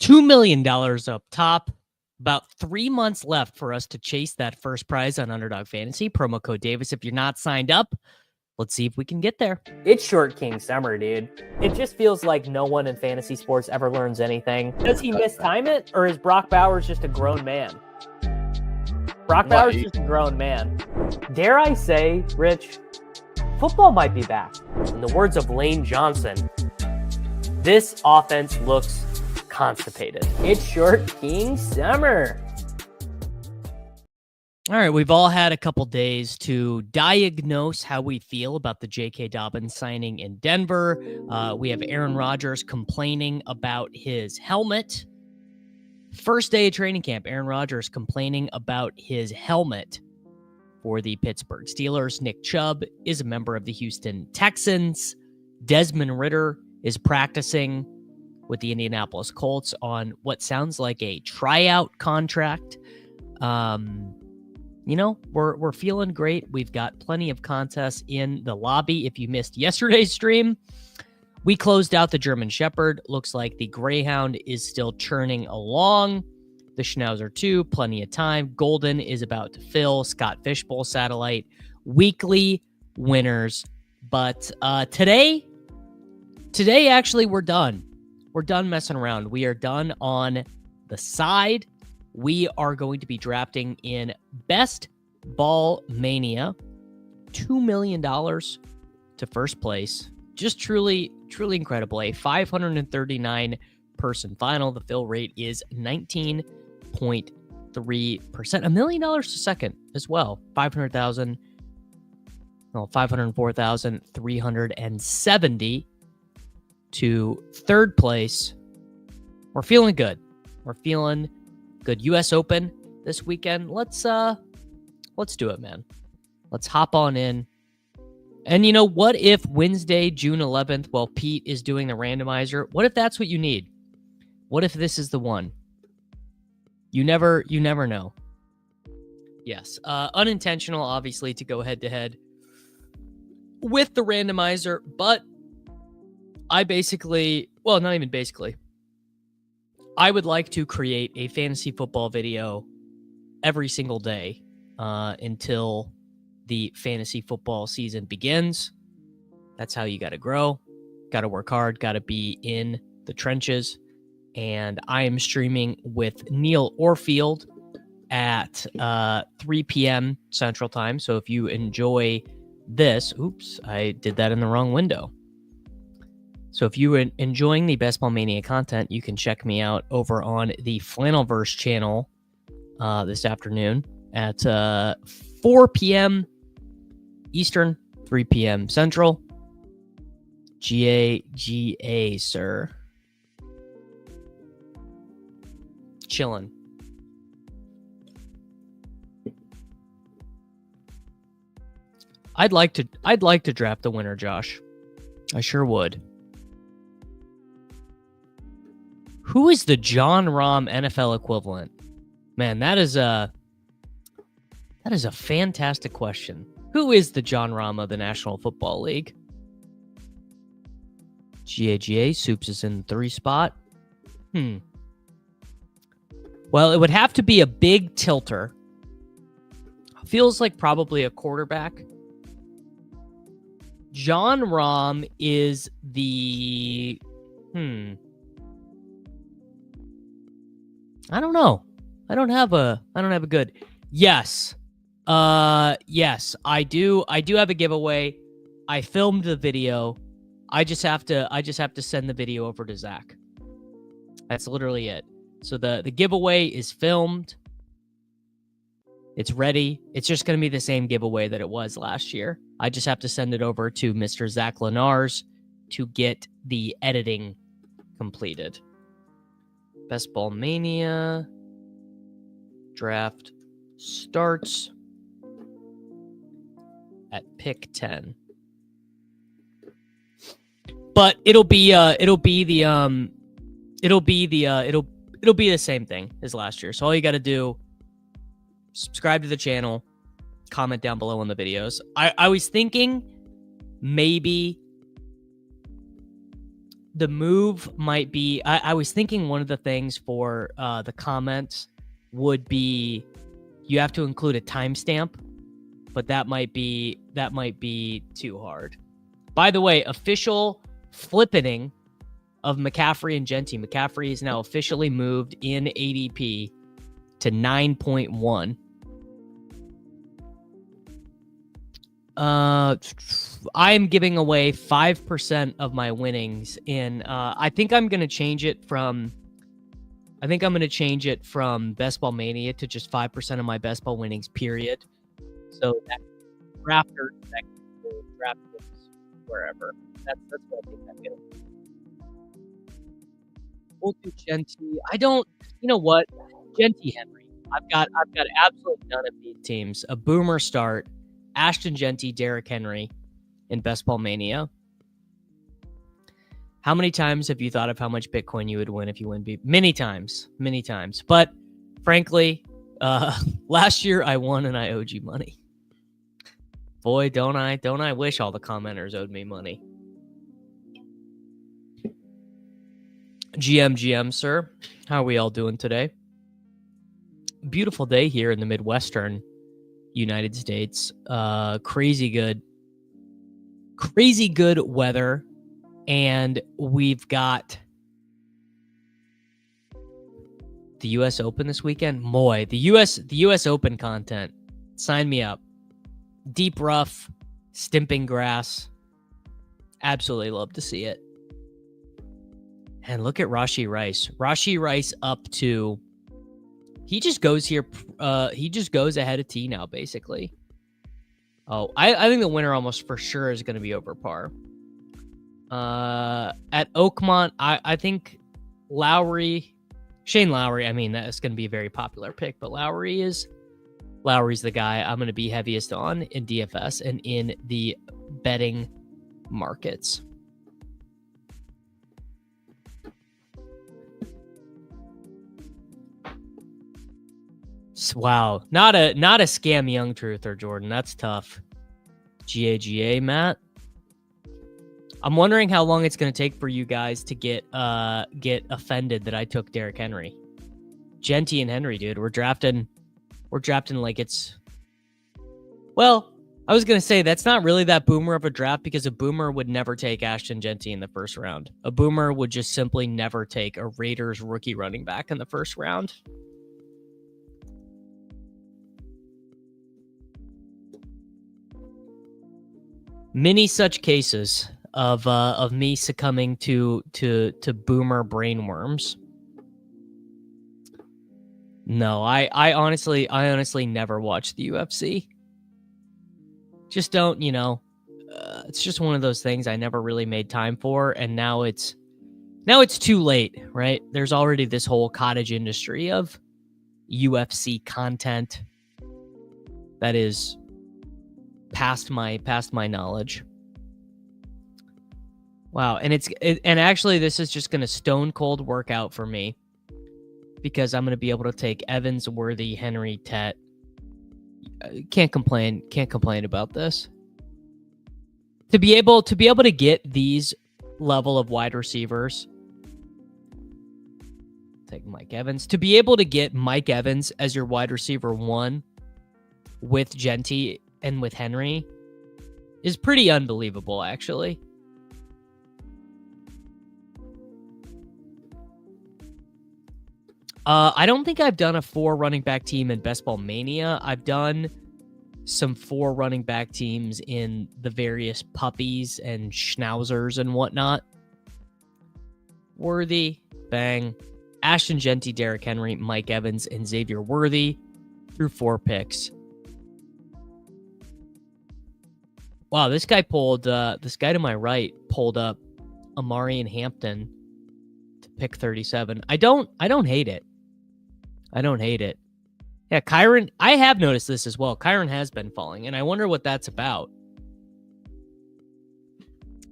$2 million up top. About 3 months left for us to chase that first prize on Underdog Fantasy. Promo code Davis. If you're not signed up, let's see if we can get there. It's Short King Summer, dude. It just feels like no one in fantasy sports ever learns anything. Does he mistime it, or is Brock Bowers just a grown man? Brock Bowers is just a grown man. Dare I say, Rich, football might be back. In the words of Lane Johnson, this offense looks constipated. It's Short King Summer. All right, we've all had a couple days to diagnose how we feel about the JK Dobbins signing in Denver. We have Aaron Rodgers complaining about his helmet. First day of training camp, Aaron Rodgers complaining about his helmet for the Pittsburgh Steelers. Nick Chubb is a member of the Houston Texans. Desmond Ridder is practicing with the Indianapolis Colts on what sounds like a tryout contract. We're feeling great. We've got plenty of contests in the lobby. If you missed yesterday's stream, we closed out the German Shepherd. Looks like the Greyhound is still churning along. The Schnauzer 2, plenty of time. Golden is about to fill. Scott Fishbowl Satellite. Weekly winners. But today, actually, we're done. We're done messing around. We are done on the side. We are going to be drafting in Best Ball Mania. $2 million to first place. Just truly, truly incredible. A 539 person final. The fill rate is 19.3%. $1 million to second as well. 504,370 to third place. We're feeling good. We're feeling good. US Open this weekend. Let's do it, man. Let's hop on in. And what if Wednesday, June 11th, while Pete is doing the randomizer, what if that's what you need? What if this is the one? You never know. Yes. Unintentional, obviously, to go head to head with the randomizer, but I I would like to create a fantasy football video every single day until the fantasy football season begins. That's how you got to grow, got to work hard, got to be in the trenches. And I am streaming with Neil Orfield at 3 p.m. Central Time. So if you enjoy this, oops, I did that in the wrong window. So if you are enjoying the Best Ball Mania content, you can check me out over on the Flannelverse channel this afternoon at 4 p.m. Eastern, 3 p.m. Central. GA, sir. Chilling. I'd like to draft the winner, Josh. I sure would. Who is the John Rahm NFL equivalent? Man, that is a fantastic question. Who is the John Rahm of the National Football League? GAGA, Soups is in the 3 spot. Well, it would have to be a big tilter. Feels like probably a quarterback. John Rahm is the... I don't know. I don't have a good... Yes. Yes, I do. I do have a giveaway. I filmed the video. I just have to send the video over to Zach. That's literally it. So the giveaway is filmed. It's ready. It's just going to be the same giveaway that it was last year. I just have to send it over to Mr. Zach Lenars to get the editing completed. Best Ball Mania draft starts at pick 10. But it'll be the same thing as last year. So all you got to do, subscribe to the channel, comment down below on the videos. I was thinking maybe the move might be, I was thinking one of the things for the comments would be you have to include a timestamp, but that might be too hard. By the way, official flippening of McCaffrey and JEANTY. McCaffrey is now officially moved in ADP to 9.1. I'm giving away 5% of my winnings in, I think I'm going to change it from Best Ball Mania to just 5% of my Best Ball winnings, period. So that Raptor, that draft wherever. That's what I think I'm going to do. We'll do JEANTY. I don't, you know what? JEANTY Henry. I've got absolutely none of these teams. A boomer start. Ashton JEANTY, Derrick Henry in Best Ball Mania. How many times have you thought of how much Bitcoin you would win if you win? Many times. But frankly, last year I won and I owed you money. Boy, don't I wish all the commenters owed me money. GM, sir. How are we all doing today? Beautiful day here in the Midwestern United States. Crazy good weather, and we've got the US Open this weekend. Boy, the US Open content. Sign me up. Deep rough, stimping grass. Absolutely love to see it. And look at Rashi Rice. Rashi Rice up to, he just goes here. He just goes ahead of T now, basically. Oh, I think the winner almost for sure is going to be over par. At Oakmont, I think Shane Lowry. I mean, that's going to be a very popular pick, but Lowry's the guy I'm going to be heaviest on in DFS and in the betting markets. Wow, not a scam young truther, Jordan. That's tough. GAGA, Matt. I'm wondering how long it's going to take for you guys to get offended that I took Derrick Henry. JEANTY and Henry, dude. We're drafting like it's, well, I was going to say that's not really that boomer of a draft because a boomer would never take Ashton JEANTY in the first round. A boomer would just simply never take a Raiders rookie running back in the first round. Many such cases of me succumbing to boomer brainworms. No, I honestly never watched the UFC. Just don't, it's just one of those things I never really made time for, and now it's too late, right? There's already this whole cottage industry of UFC content that is past my knowledge. Wow, and actually this is just going to stone cold work out for me because I'm going to be able to take Evans, Worthy, Henry, Tet. Can't complain about this. To be able to get these level of wide receivers, take Mike Evans. To be able to get Mike Evans as your wide receiver 1 with JEANTY and with Henry is pretty unbelievable, actually. I don't think I've done a 4 running back team in Best Ball Mania. I've done some 4 running back teams in the various puppies and schnauzers and whatnot. Worthy, bang. Ashton JEANTY, Derrick Henry, Mike Evans, and Xavier Worthy through 4 picks. Wow, this guy to my right pulled up Amari and Hampton to pick 37. I don't hate it. Yeah, Kyron, I have noticed this as well. Kyron has been falling, and I wonder what that's about.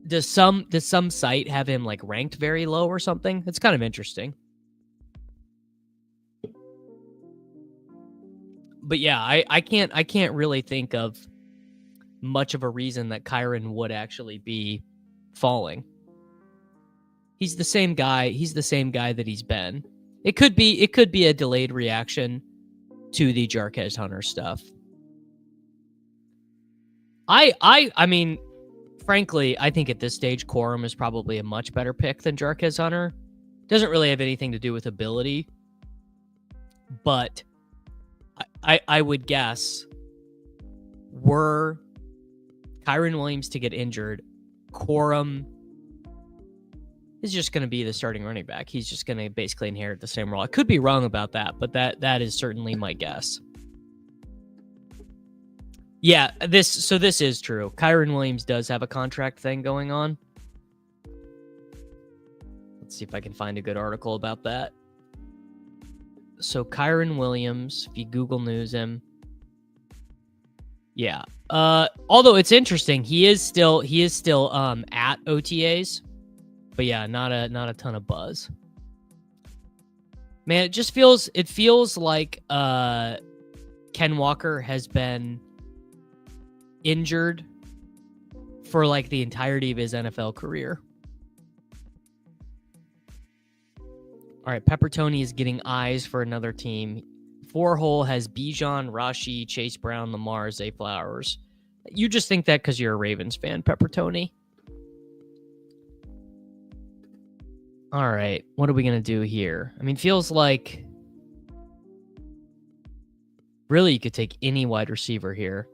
Does some site have him like ranked very low or something? It's kind of interesting. But yeah, I can't really think of much of a reason that Kyron would actually be falling. He's the same guy. He's the same guy that he's been. It could be a delayed reaction to the Jarquez Hunter stuff. I mean, frankly, I think at this stage, Quorum is probably a much better pick than Jarquez Hunter. Doesn't really have anything to do with ability, but I would guess were Kyron Williams to get injured, Quorum is just going to be the starting running back. He's just going to basically inherit the same role. I could be wrong about that, but that is certainly my guess. Yeah, this is true. Kyron Williams does have a contract thing going on. Let's see if I can find a good article about that. So Kyron Williams, if you Google News him, yeah. Although it's interesting, he is still at OTAs, but yeah, not a ton of buzz. Man, it feels like Ken Walker has been injured for like the entirety of his NFL career. All right, Peppertoni is getting eyes for another team. 4-hole has Bijan, Rashi, Chase Brown, Lamar, Zay Flowers. You just think that because you're a Ravens fan, Peppertoni. All right, what are we going to do here? I mean, feels like really you could take any wide receiver here.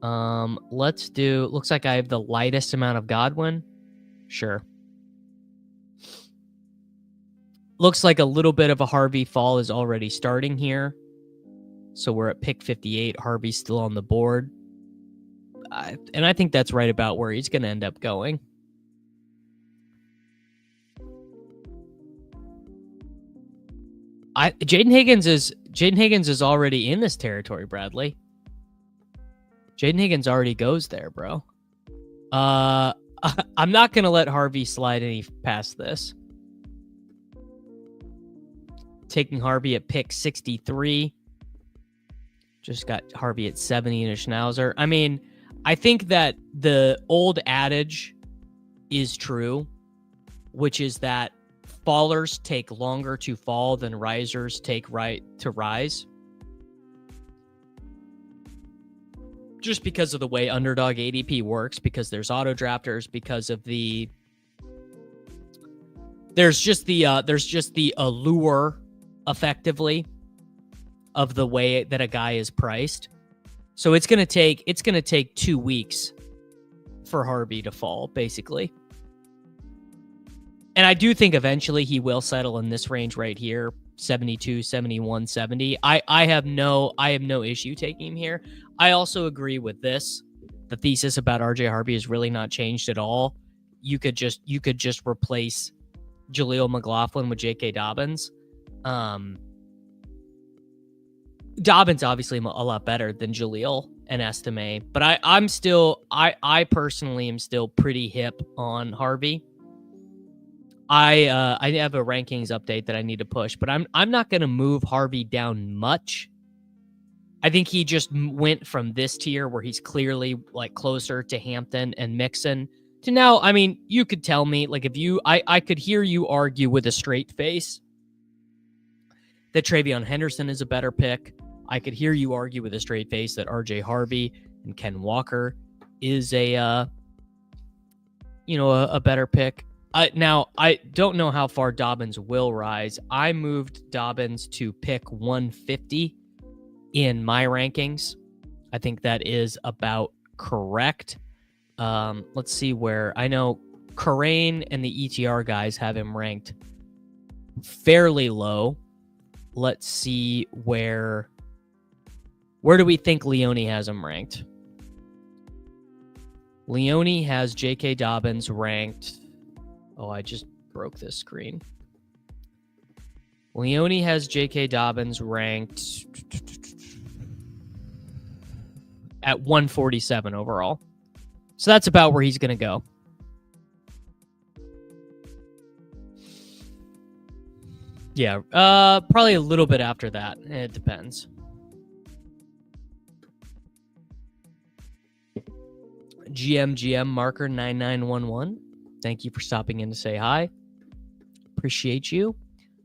Let's do, looks like I have the lightest amount of Godwin. Sure. Looks like a little bit of a Harvey fall is already starting here. So we're at pick 58. Harvey's still on the board. And I think that's right about where he's going to end up going. Jaden Higgins is already in this territory, Bradley. Jaden Higgins already goes there, bro. I'm not going to let Harvey slide any past this. Taking Harvey at pick 63. Just got Harvey at 70 and a Schnauzer. I mean, I think that the old adage is true, which is that fallers take longer to fall than risers take right to rise. Just because of the way Underdog ADP works, because there's auto drafters, because of the there's just the allure effectively of the way that a guy is priced. So it's going to take 2 weeks for Harvey to fall, basically. And I do think eventually he will settle in this range right here, 72, 71, 70. I have no issue taking him here. I also agree with this. The thesis about RJ Harvey has really not changed at all. You could just replace Jaleel McLaughlin with JK Dobbins. Dobbins obviously a lot better than Jaleel and Estime, but I personally am still pretty hip on Harvey. I have a rankings update that I need to push, but I'm not going to move Harvey down much. I think he just went from this tier where he's clearly like closer to Hampton and Mixon to now. I mean, you could tell me like I could hear you argue with a straight face that Travion Henderson is a better pick. I could hear you argue with a straight face that RJ Harvey and Ken Walker is a better pick. Now, I don't know how far Dobbins will rise. I moved Dobbins to pick 150 in my rankings. I think that is about correct. Let's see where. I know Karain and the ETR guys have him ranked fairly low. Let's see where do we think Leone has him ranked? Leone has JK Dobbins ranked. Oh, I just broke this screen. Leone has JK Dobbins ranked at 147 overall. So that's about where he's going to go. Yeah, probably a little bit after that. It depends. GM marker 9911. Thank you for stopping in to say hi. Appreciate you. All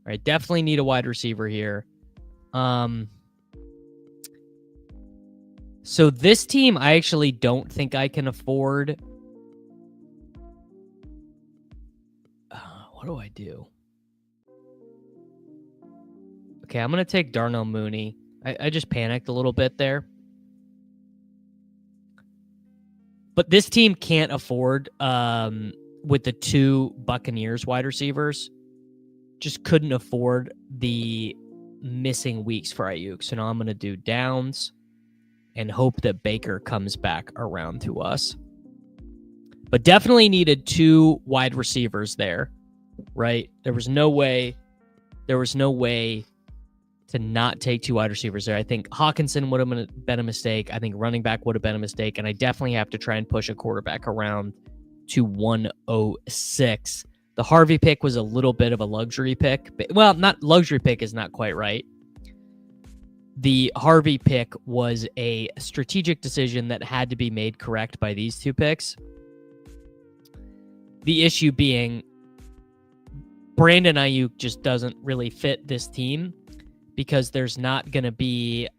right, definitely need a wide receiver here. So this team, I actually don't think I can afford. What do I do? Okay, I'm going to take Darnell Mooney. I just panicked a little bit there. But this team can't afford, with the 2 Buccaneers wide receivers, just couldn't afford the missing weeks for Ayuk. So now I'm going to do Downs and hope that Baker comes back around to us. But definitely needed 2 wide receivers there, right? There was no way to not take 2 wide receivers there. I think Hawkinson would have been a mistake. I think running back would have been a mistake. And I definitely have to try and push a quarterback around to 106. The Harvey pick was a little bit of a luxury pick. Well, not luxury pick is not quite right. The Harvey pick was a strategic decision that had to be made correct by these 2 picks. The issue being Brandon Ayuk just doesn't really fit this team, because there's not going to be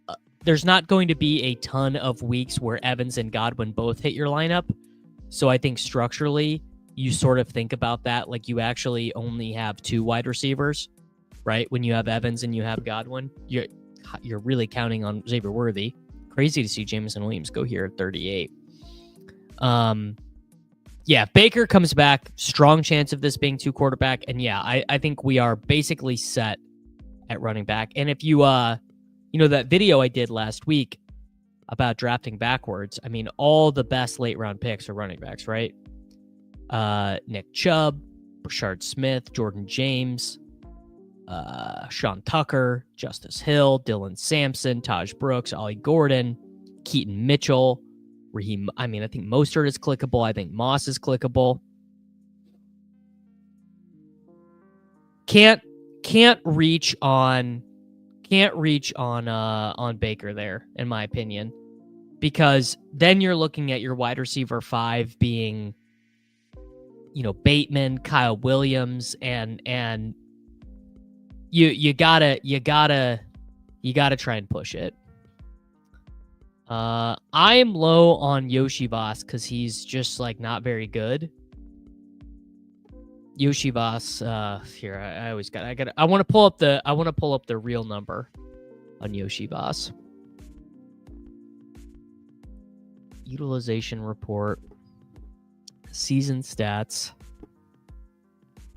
a ton of weeks where Evans and Godwin both hit your lineup. So I think structurally, you sort of think about that like you actually only have 2 wide receivers, right? When you have Evans and you have Godwin, you're really counting on Xavier Worthy. Crazy to see Jameson Williams go here at 38. Yeah, Baker comes back. Strong chance of this being 2 quarterback. And yeah, I think we are basically set at running back. And if you, that video I did last week about drafting backwards, I mean, all the best late round picks are running backs, right? Nick Chubb, Rashard Smith, Jordan James, Sean Tucker, Justice Hill, Dylan Sampson, Taj Brooks, Ollie Gordon, Keaton Mitchell, Raheem. I mean, I think Mostert is clickable. I think Moss is clickable. Can't reach on Baker there, in my opinion, because then you're looking at your wide receiver 5 being, Bateman, Kyle Williams, and you gotta try and push it. I am low on Yoshi Voss because he's just not very good. Yoshi Voss, here I want to pull up the real number on Yoshi Voss. Utilization report, season stats.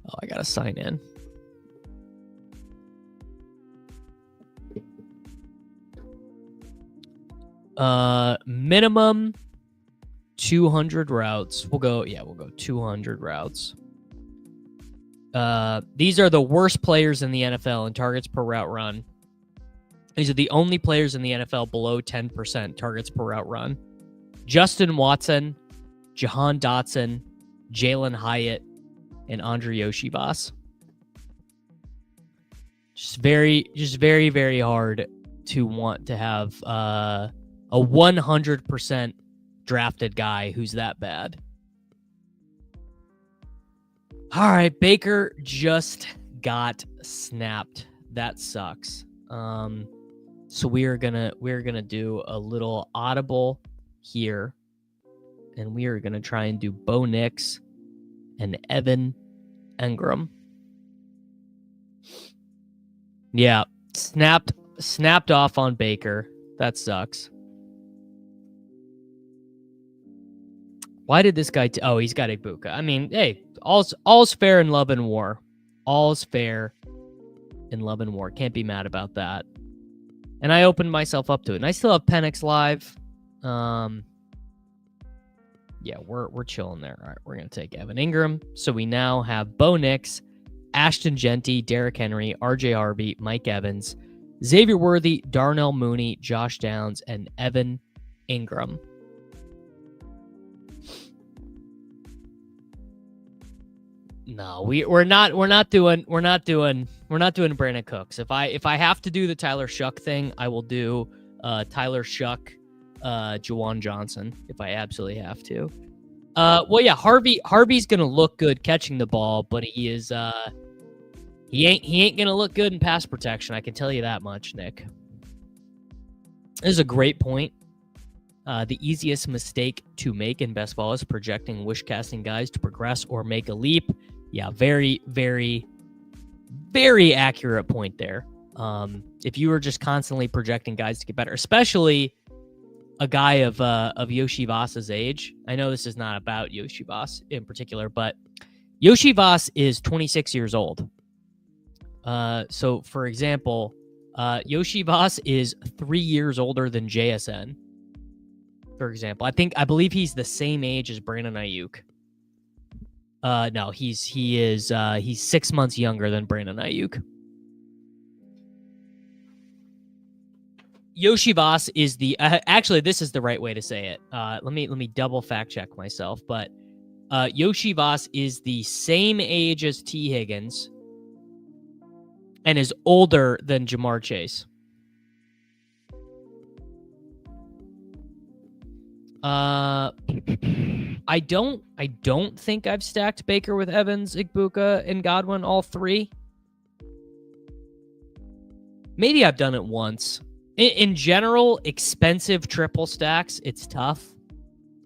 Oh, I gotta sign in. Minimum 200 routes. We'll go 200 routes. These are the worst players in the NFL in targets per route run. These are the only players in the NFL below 10% targets per route run. Justin Watson, Jahan Dotson, Jalen Hyatt, and Andre Yoshivas. Just very, very hard to want to have a 100% drafted guy who's that bad. All right, Baker just got snapped. That sucks. So we're gonna do a little audible here, and we are gonna try and do Bo Nix and Evan Engram. Yeah, snapped off on Baker. That sucks. Why did this guy? Oh, he's got Ibuka. I mean, hey, all's fair in love and war. All's fair in love and war. Can't be mad about that. And I opened myself up to it. And I still have Penix live. Yeah, we're chilling there. All right, we're gonna take Evan Engram. So we now have Bo Nix, Ashton Jeanty, Derrick Henry, RJ Harvey, Mike Evans, Xavier Worthy, Darnell Mooney, Josh Downs, and Evan Engram. No, we're not doing Brandon Cooks. If I have to do the Tyler Shuck thing, I will do Tyler Shuck, Juwan Johnson if I absolutely have to. Well, yeah, Harvey's gonna look good catching the ball, but he is He ain't gonna look good in pass protection. I can tell you that much, Nick. This is a great point. The easiest mistake to make in best ball is projecting wish casting guys to progress or make a leap. Yeah, very, very, very accurate point there. If you were just constantly projecting guys to get better, especially a guy of Yoshi Voss's age. I know this is not about Yoshi Voss in particular, but Yoshi Voss is 26 years old. So for example, Yoshi Voss is 3 years older than JSN. For example, I believe he's the same age as Brandon Ayuk. No, he's 6 months younger than Brandon Ayuk. Yoshi Voss is the actually this is the right way to say it. Let me double fact check myself, but Yoshi Voss is the same age as T. Higgins and is older than Jamar Chase. I don't think I've stacked Baker with Evans, Igbuka, and Godwin, all three. Maybe I've done it once. In general, expensive triple stacks, it's tough.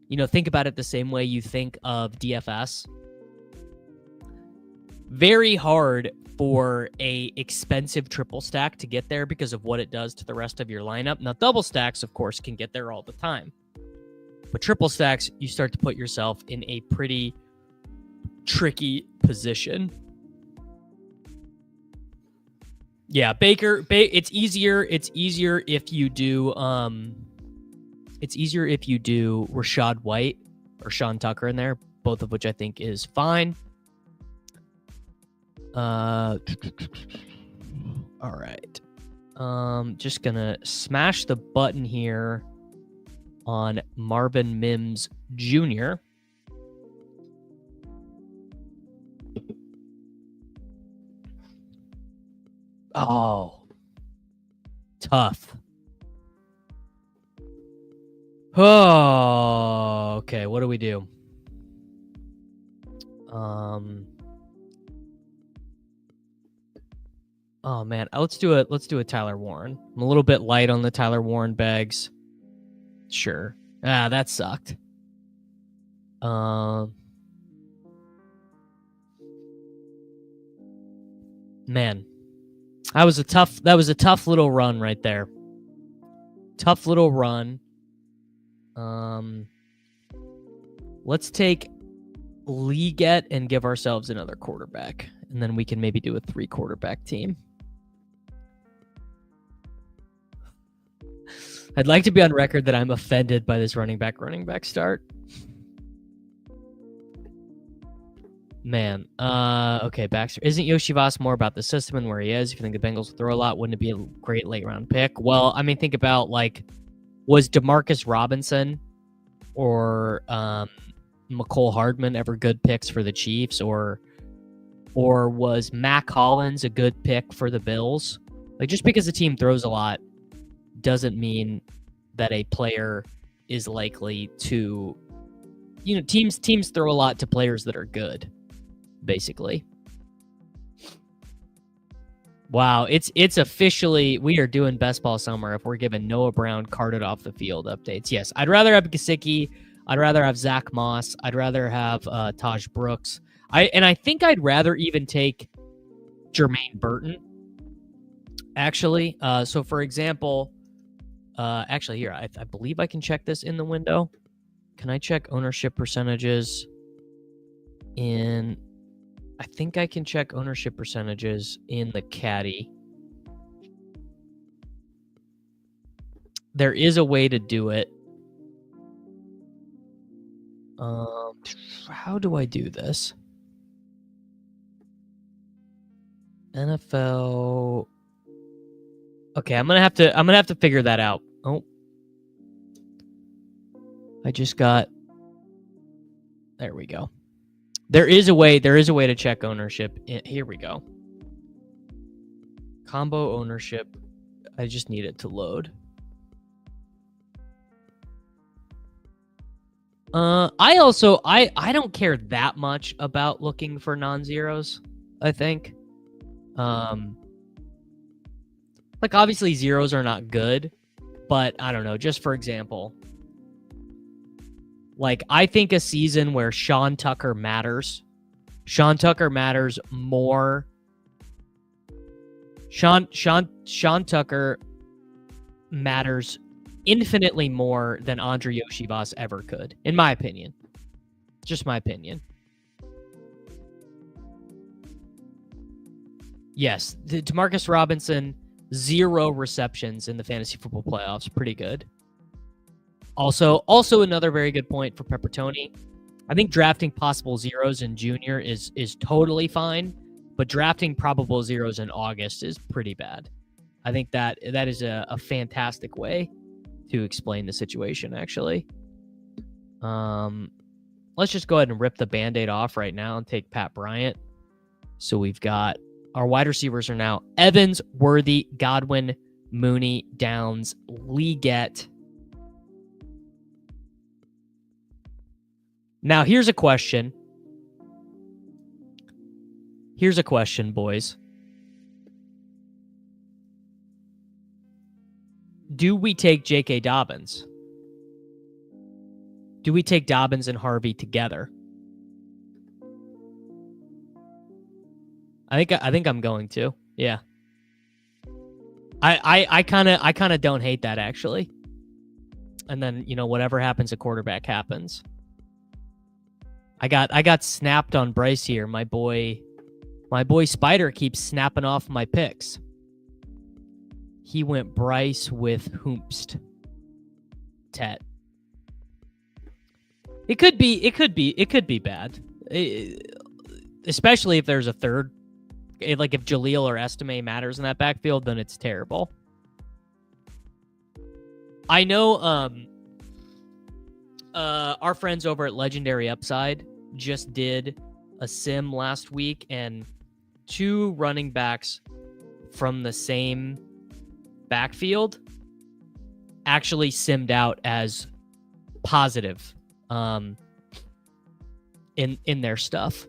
You know, think about it the same way you think of DFS. Very hard for a expensive triple stack to get there because of what it does to the rest of your lineup. Now, double stacks, of course, can get there all the time. But triple stacks, you start to put yourself in a pretty tricky position. Yeah, Baker, it's easier if you do Rashad White or Sean Tucker in there, both of which I think is fine. All right. Just gonna smash the button here on Marvin Mims Jr. Oh, tough. Oh, okay. What do we do? Oh man, let's do a Tyler Warren. I'm a little bit light on the Tyler Warren bags. Sure. That sucked. Man. That was a tough little run right there. Tough little run. Let's take Leggett and give ourselves another quarterback, and then we can maybe do a 3-quarterback team. I'd like to be on record that I'm offended by this running back start. Man, okay, Baxter. Isn't Yoshi Voss more about the system and where he is? If you think the Bengals will throw a lot, wouldn't it be a great late-round pick? Well, I mean, think about, like, was DeMarcus Robinson or McCole Hardman ever good picks for the Chiefs? Or was Mac Hollins a good pick for the Bills? Like, just because a team throws a lot doesn't mean that a player is likely to... You know, teams throw a lot to players that are good, basically. Wow, it's officially, we are doing best ball summer if we're giving Noah Brown carted off the field updates. Yes, I'd rather have Gesicki. I'd rather have Zach Moss. I'd rather have Taj Brooks. I think I'd rather even take Jermaine Burton, actually. So, for example, actually, here, I believe I can check this in the window. Can I check ownership percentages in... I think I can check ownership percentages in the caddy. There is a way to do it. How do I do this? NFL. Okay, I'm gonna have to figure that out. Oh, I just got. There we go. There is a way to check ownership. Here we go. Combo ownership. I just need it to load. I don't care that much about looking for non-zeros, I think. Like, obviously, zeros are not good, but I don't know. Just for example, like, I think a season where Sean Tucker matters more. Sean Tucker matters infinitely more than Andre Yoshibas ever could, in my opinion. Just my opinion. Yes, Demarcus Robinson, 0 receptions in the fantasy football playoffs. Pretty good. Also another very good point for Peppertoni. I think drafting possible zeros in junior is totally fine, but drafting probable zeros in August is pretty bad. I think that is a fantastic way to explain the situation, actually. Let's just go ahead and rip the Band-Aid off right now and take Pat Bryant. So we've got our wide receivers are now Evans, Worthy, Godwin, Mooney, Downs, Leggett. Now, here's a question. Here's a question, boys. Do we take JK Dobbins? Do we take Dobbins and Harvey together? I think I'm going to. Yeah. I kind of don't hate that, actually. And then, whatever happens at quarterback happens. I got snapped on Bryce here. My boy Spider keeps snapping off my picks. He went Bryce with Hoomst. Tet. It could be bad. Especially if there's a third. Like if Jaleel or Estime matters in that backfield, then it's terrible. I know our friends over at Legendary Upside just did a sim last week, and 2 running backs from the same backfield actually simmed out as positive in their stuff.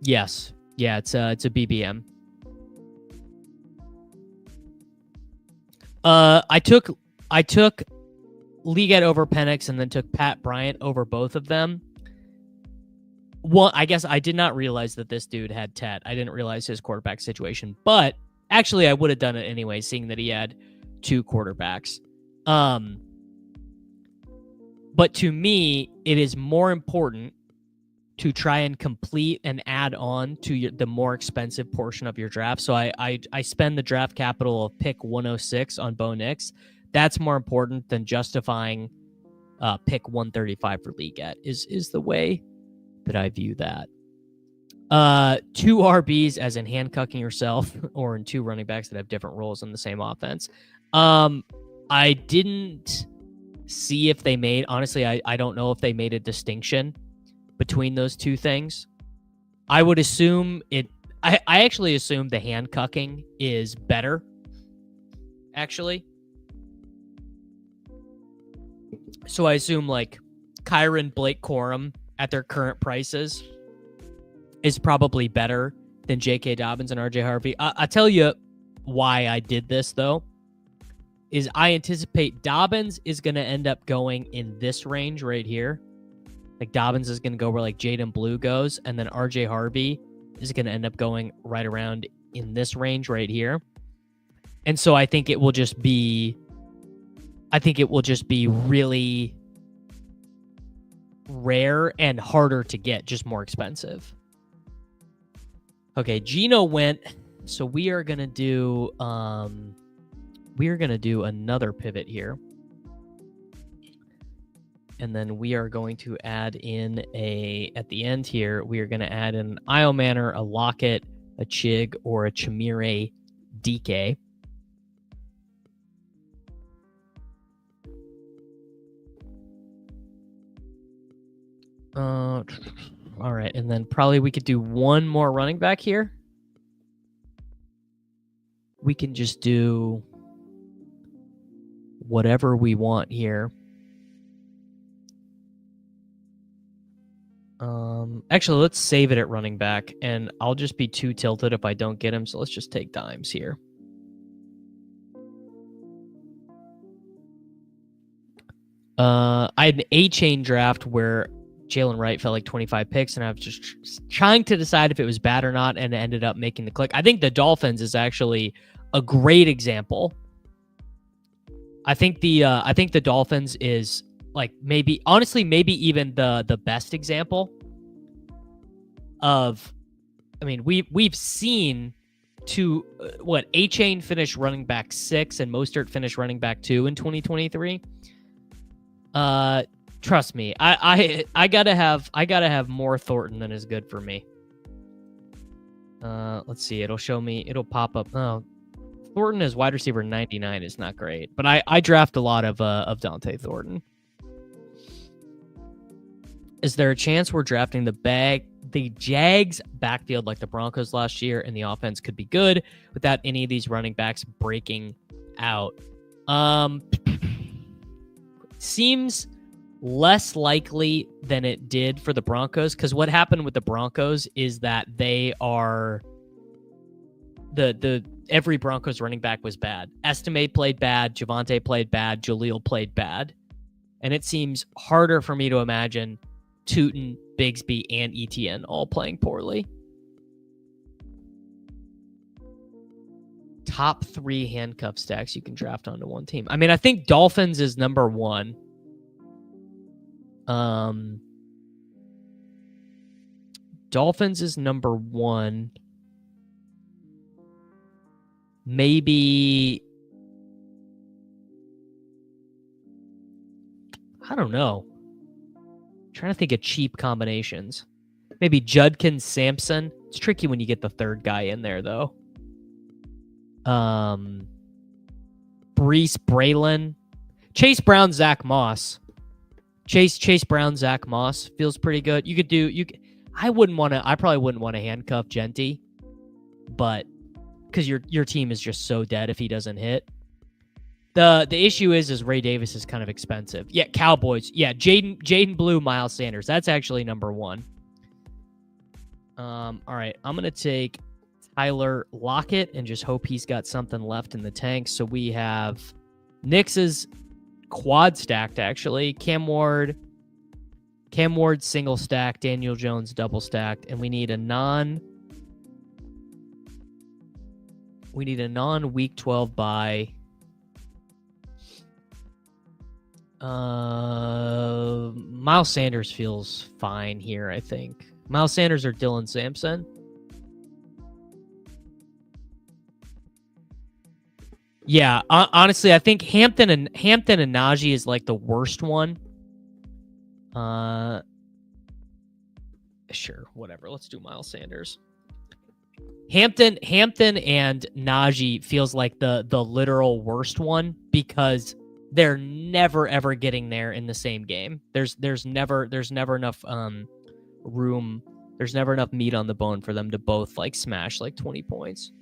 Yes. Yeah, it's a BBM. I took Leggett over Penix and then took Pat Bryant over both of them. Well, I guess I did not realize that this dude had Tet. I didn't realize his quarterback situation, but actually I would have done it anyway, seeing that he had 2 quarterbacks. But to me, it is more important to try and complete and add on to the more expensive portion of your draft. So I spend the draft capital of pick 106 on Bo Nix. That's more important than justifying pick 135 for Leggett is the way that I view that. 2 RBs as in handcuffing yourself, or in 2 running backs that have different roles in the same offense. I didn't see if they made, honestly, I don't know if they made a distinction between those 2 things. I would assume I actually assume the handcuffing is better, actually. So I assume like Kyron, Blake Corum at their current prices is probably better than JK Dobbins and RJ Harvey. I'll tell you why I did this, though, is I anticipate Dobbins is going to end up going in this range right here. Like Dobbins is going to go where like Jaden Blue goes, and then RJ Harvey is going to end up going right around in this range right here. And so I think it will just be really rare and harder to get, just more expensive. Okay, Gino went, so we are going to do another pivot here. And then we are going to add in at the end here, we are going to add in an Io Manor, a Lockett, a Chig, or a Chimere DK. All right, and then probably we could do one more running back here. We can just do whatever we want here. Actually, let's save it at running back, and I'll just be too tilted if I don't get him, so let's just take dimes here. I had an A-chain draft where Jalen Wright felt like 25 picks, and I was just trying to decide if it was bad or not, and it ended up making the click. I think the Dolphins is actually a great example. I think the Dolphins is like maybe even the best example of. I mean, we've seen A-chain finish running back 6 and Mostert finish running back 2 in 2023. Trust me, I gotta have more Thornton than is good for me. Let's see, it'll pop up. Oh, Thornton as wide receiver 99 is not great, but I draft a lot of Dante Thornton. Is there a chance we're drafting the Jags backfield like the Broncos last year, and the offense could be good without any of these running backs breaking out? Seems less likely than it did for the Broncos, because what happened with the Broncos is that they are every Broncos running back was bad. Estime played bad, Javonte played bad, Jaleel played bad, and it seems harder for me to imagine Tootin, Bigsby, and Etienne all playing poorly. Top 3 handcuff stacks you can draft onto one team. I mean, I think Dolphins is number 1. Dolphins is number 1. Maybe, I don't know. I'm trying to think of cheap combinations. Maybe Judkins, Sampson. It's tricky when you get the third guy in there, though. Breece Braylon, Chase Brown, Zach Moss. Chase Brown, Zach Moss feels pretty good. I probably wouldn't want to handcuff JEANTY, but because your team is just so dead if he doesn't hit. The issue is Ray Davis is kind of expensive. Yeah, Cowboys. Yeah, Jaden Blue, Miles Sanders. That's actually number 1. All right, I'm gonna take Tyler Lockett and just hope he's got something left in the tank. So we have Knicks's quad stacked, actually. Cam Ward single stack, Daniel Jones double stacked, and we need a non week 12 bye. Miles Sanders feels fine here, I think. Miles Sanders or Dylan Sampson? Yeah, honestly, I think Hampton and Najee is like the worst one. Sure, whatever. Let's do Miles Sanders. Hampton and Najee feels like the literal worst one because they're never ever getting there in the same game. There's never enough room. There's never enough meat on the bone for them to both like smash like 20 points.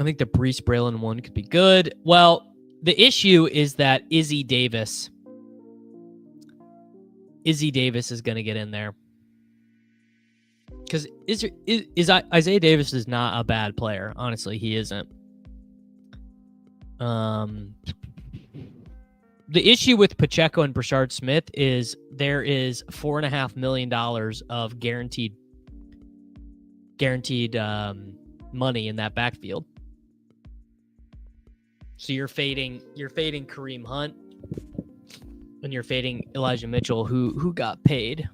I think the Breece Braylon one could be good. Well, the issue is that Izzy Davis is going to get in there. Because Isaiah Davis is not a bad player. Honestly, he isn't. The issue with Pacheco and Brashard Smith is there is $4.5 million of guaranteed money in that backfield. So you're fading Kareem Hunt, and you're fading Elijah Mitchell, who got paid.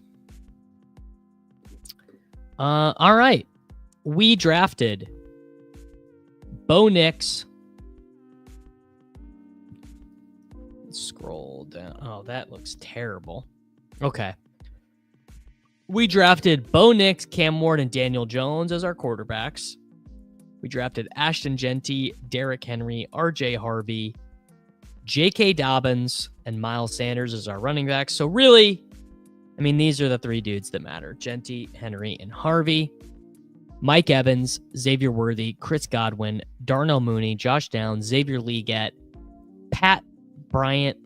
All right. We drafted Bo Nix. Let's scroll down. Oh, that looks terrible. Okay. We drafted Bo Nix, Cam Ward, and Daniel Jones as our quarterbacks. We drafted Ashton Jeanty, Derrick Henry, RJ Harvey, JK Dobbins, and Miles Sanders as our running backs. So really, I mean, these are the 3 dudes that matter. Jeanty, Henry, and Harvey. Mike Evans, Xavier Worthy, Chris Godwin, Darnell Mooney, Josh Downs, Xavier Leggett, Pat Bryant,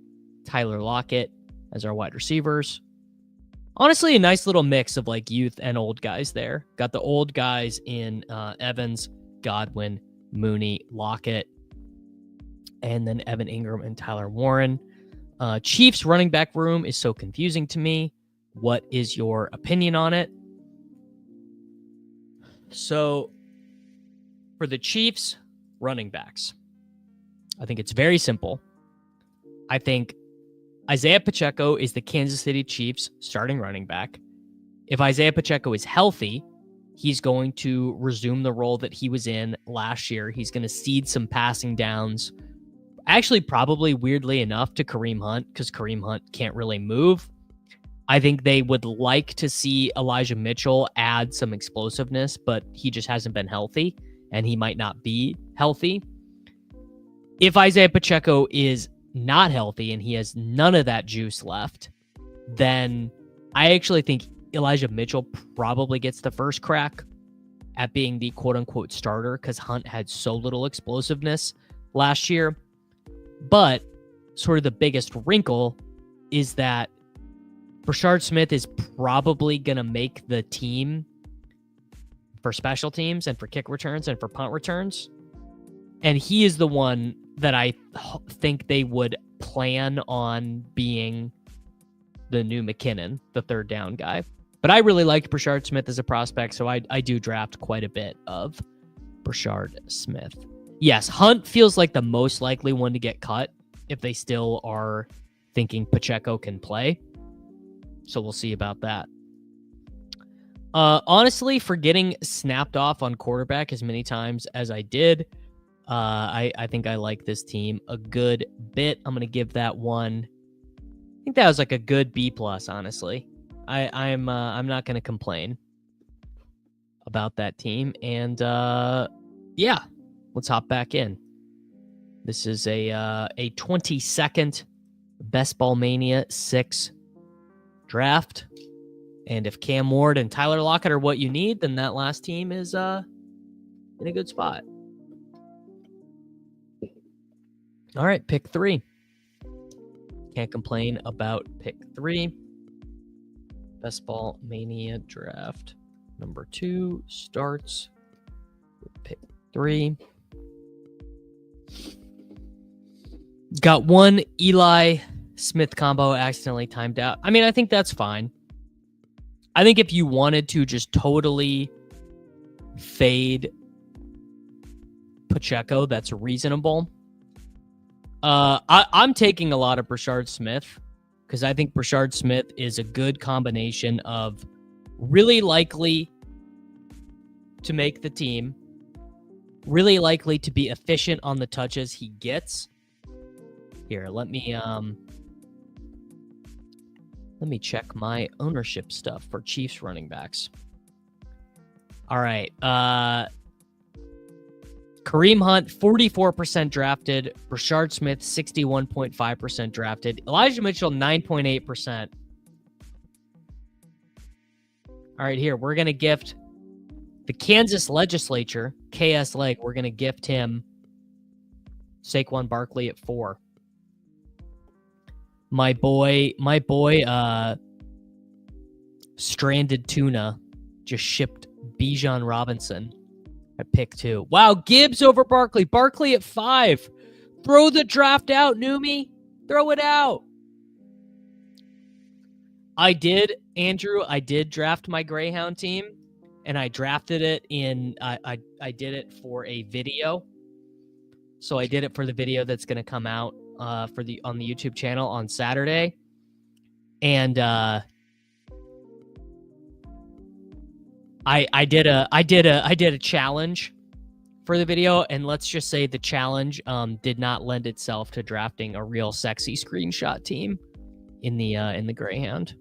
Tyler Lockett as our wide receivers. Honestly, a nice little mix of like youth and old guys there. Got the old guys in Evans, Godwin, Mooney, Lockett, and then Evan Ingram and Tyler Warren. Chiefs running back room is so confusing to me. What is your opinion on it? So for the Chiefs running backs, I think it's very simple. I think Isaiah Pacheco is the Kansas City Chiefs starting running back. If Isaiah Pacheco is healthy, he's going to resume the role that he was in last year. He's going to cede some passing downs. Actually, probably weirdly enough to Kareem Hunt, because Kareem Hunt can't really move. I think they would like to see Elijah Mitchell add some explosiveness, but he just hasn't been healthy, and he might not be healthy. If Isaiah Pacheco is not healthy and he has none of that juice left, then I actually think Elijah Mitchell probably gets the first crack at being the quote-unquote starter, because Hunt had so little explosiveness last year. But sort of the biggest wrinkle is that Brashard Smith is probably going to make the team for special teams and for kick returns and for punt returns. And he is the one that I think they would plan on being the new McKinnon, the third down guy. But I really liked Brashard Smith as a prospect, so I do draft quite a bit of Brashard Smith. Yes, Hunt feels like the most likely one to get cut if they still are thinking Pacheco can play. So we'll see about that. Honestly, for getting snapped off on quarterback as many times as I did, I think I like this team a good bit. I'm going to give that one. I think that was like a good B+, honestly. I'm not going to complain about that team. And yeah, let's hop back in. This is a 22nd Best Ball Mania 6 draft. And if Cam Ward and Tyler Lockett are what you need, then that last team is in a good spot. All right, pick 3. Can't complain about pick 3. Best Ball Mania draft number 2 starts with pick 3. Got one Eli Smith combo accidentally timed out. I mean, I think that's fine. I think if you wanted to just totally fade Pacheco, that's reasonable. I'm taking a lot of Brashard Smith because I think Brashard Smith is a good combination of really likely to make the team, really likely to be efficient on the touches he gets. Here, let me check my ownership stuff for Chiefs running backs. All right. Kareem Hunt, 44% drafted. Brashard Smith, 61.5% drafted. Elijah Mitchell, 9.8%. All right, here. We're going to gift the Kansas legislature, KS Lake. We're going to gift him Saquon Barkley at 4. My boy, Stranded Tuna just shipped Bijan Robinson at pick 2. Wow, Gibbs over Barkley. Barkley at 5. Throw the draft out, Numi. Throw it out. I did draft my Greyhound team, and I drafted it in, I did it for a video. So I did it for the video that's going to come out on the YouTube channel on Saturday. And I did a challenge for the video, and let's just say the challenge did not lend itself to drafting a real sexy screenshot team in the Greyhound.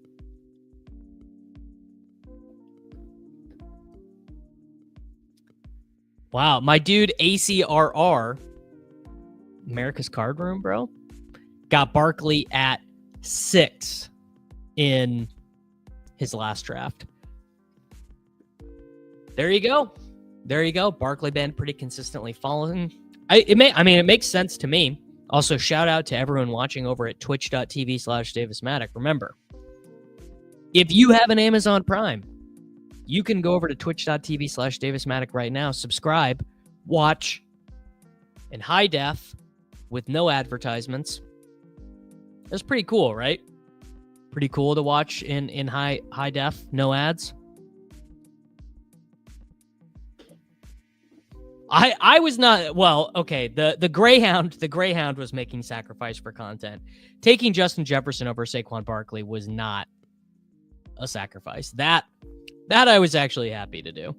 Wow, my dude ACRR, America's Card Room, bro, got Barkley at 6 in his last draft. There you go. Barkley been pretty consistently following. It makes sense to me. Also, shout out to everyone watching over at twitch.tv/DavisMattic. Remember, if you have an Amazon Prime, you can go over to twitch.tv/DavisMattic right now, subscribe, watch in high def with no advertisements. That's pretty cool, right? Pretty cool to watch in high def, no ads. I was not, well, okay, the Greyhound was making sacrifice for content. Taking Justin Jefferson over Saquon Barkley was not a sacrifice. That I was actually happy to do.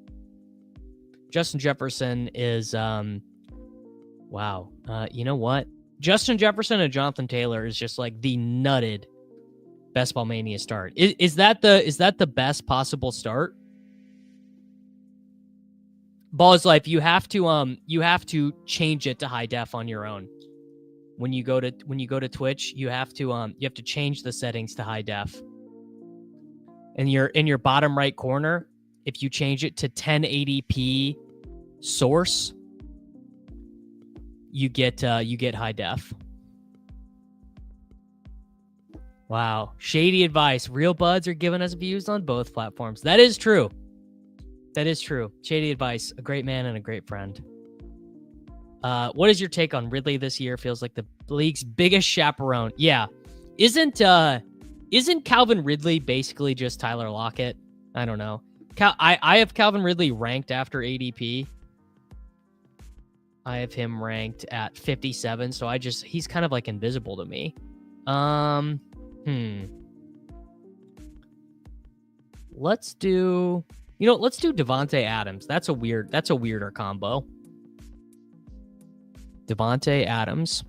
Justin Jefferson is wow. You know what? Justin Jefferson and Jonathan Taylor is just like the nutted Best Ball Mania start. Is that the best possible start? Ball's Life, you have to change it to high def on your own. When you go to Twitch, you have to change the settings to high def. And in your bottom right corner, if you change it to 1080p source, you get high def. Wow, shady advice. Real buds are giving us views on both platforms. That is true. That is true. Shady advice. A great man and a great friend. What is your take on Ridley this year? Feels like the league's biggest chaperone. Yeah. Isn't Calvin Ridley basically just Tyler Lockett? I don't know. I have Calvin Ridley ranked after ADP. I have him ranked at 57, so he's kind of like invisible to me. Let's do Devontae Adams. That's a weirder combo. Devontae Adams.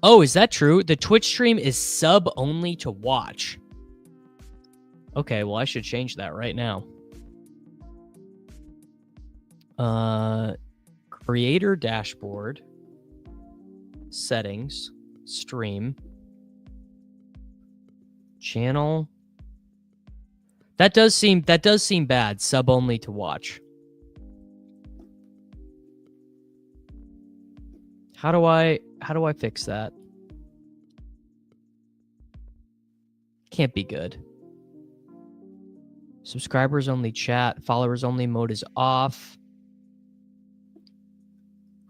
Oh, is that true? The Twitch stream is sub only to watch. Okay, well, I should change that right now. Creator dashboard. Settings. Stream. Channel. That does seem bad. Sub only to watch. How do I fix that? Can't be good. Subscribers only chat, followers only mode is off.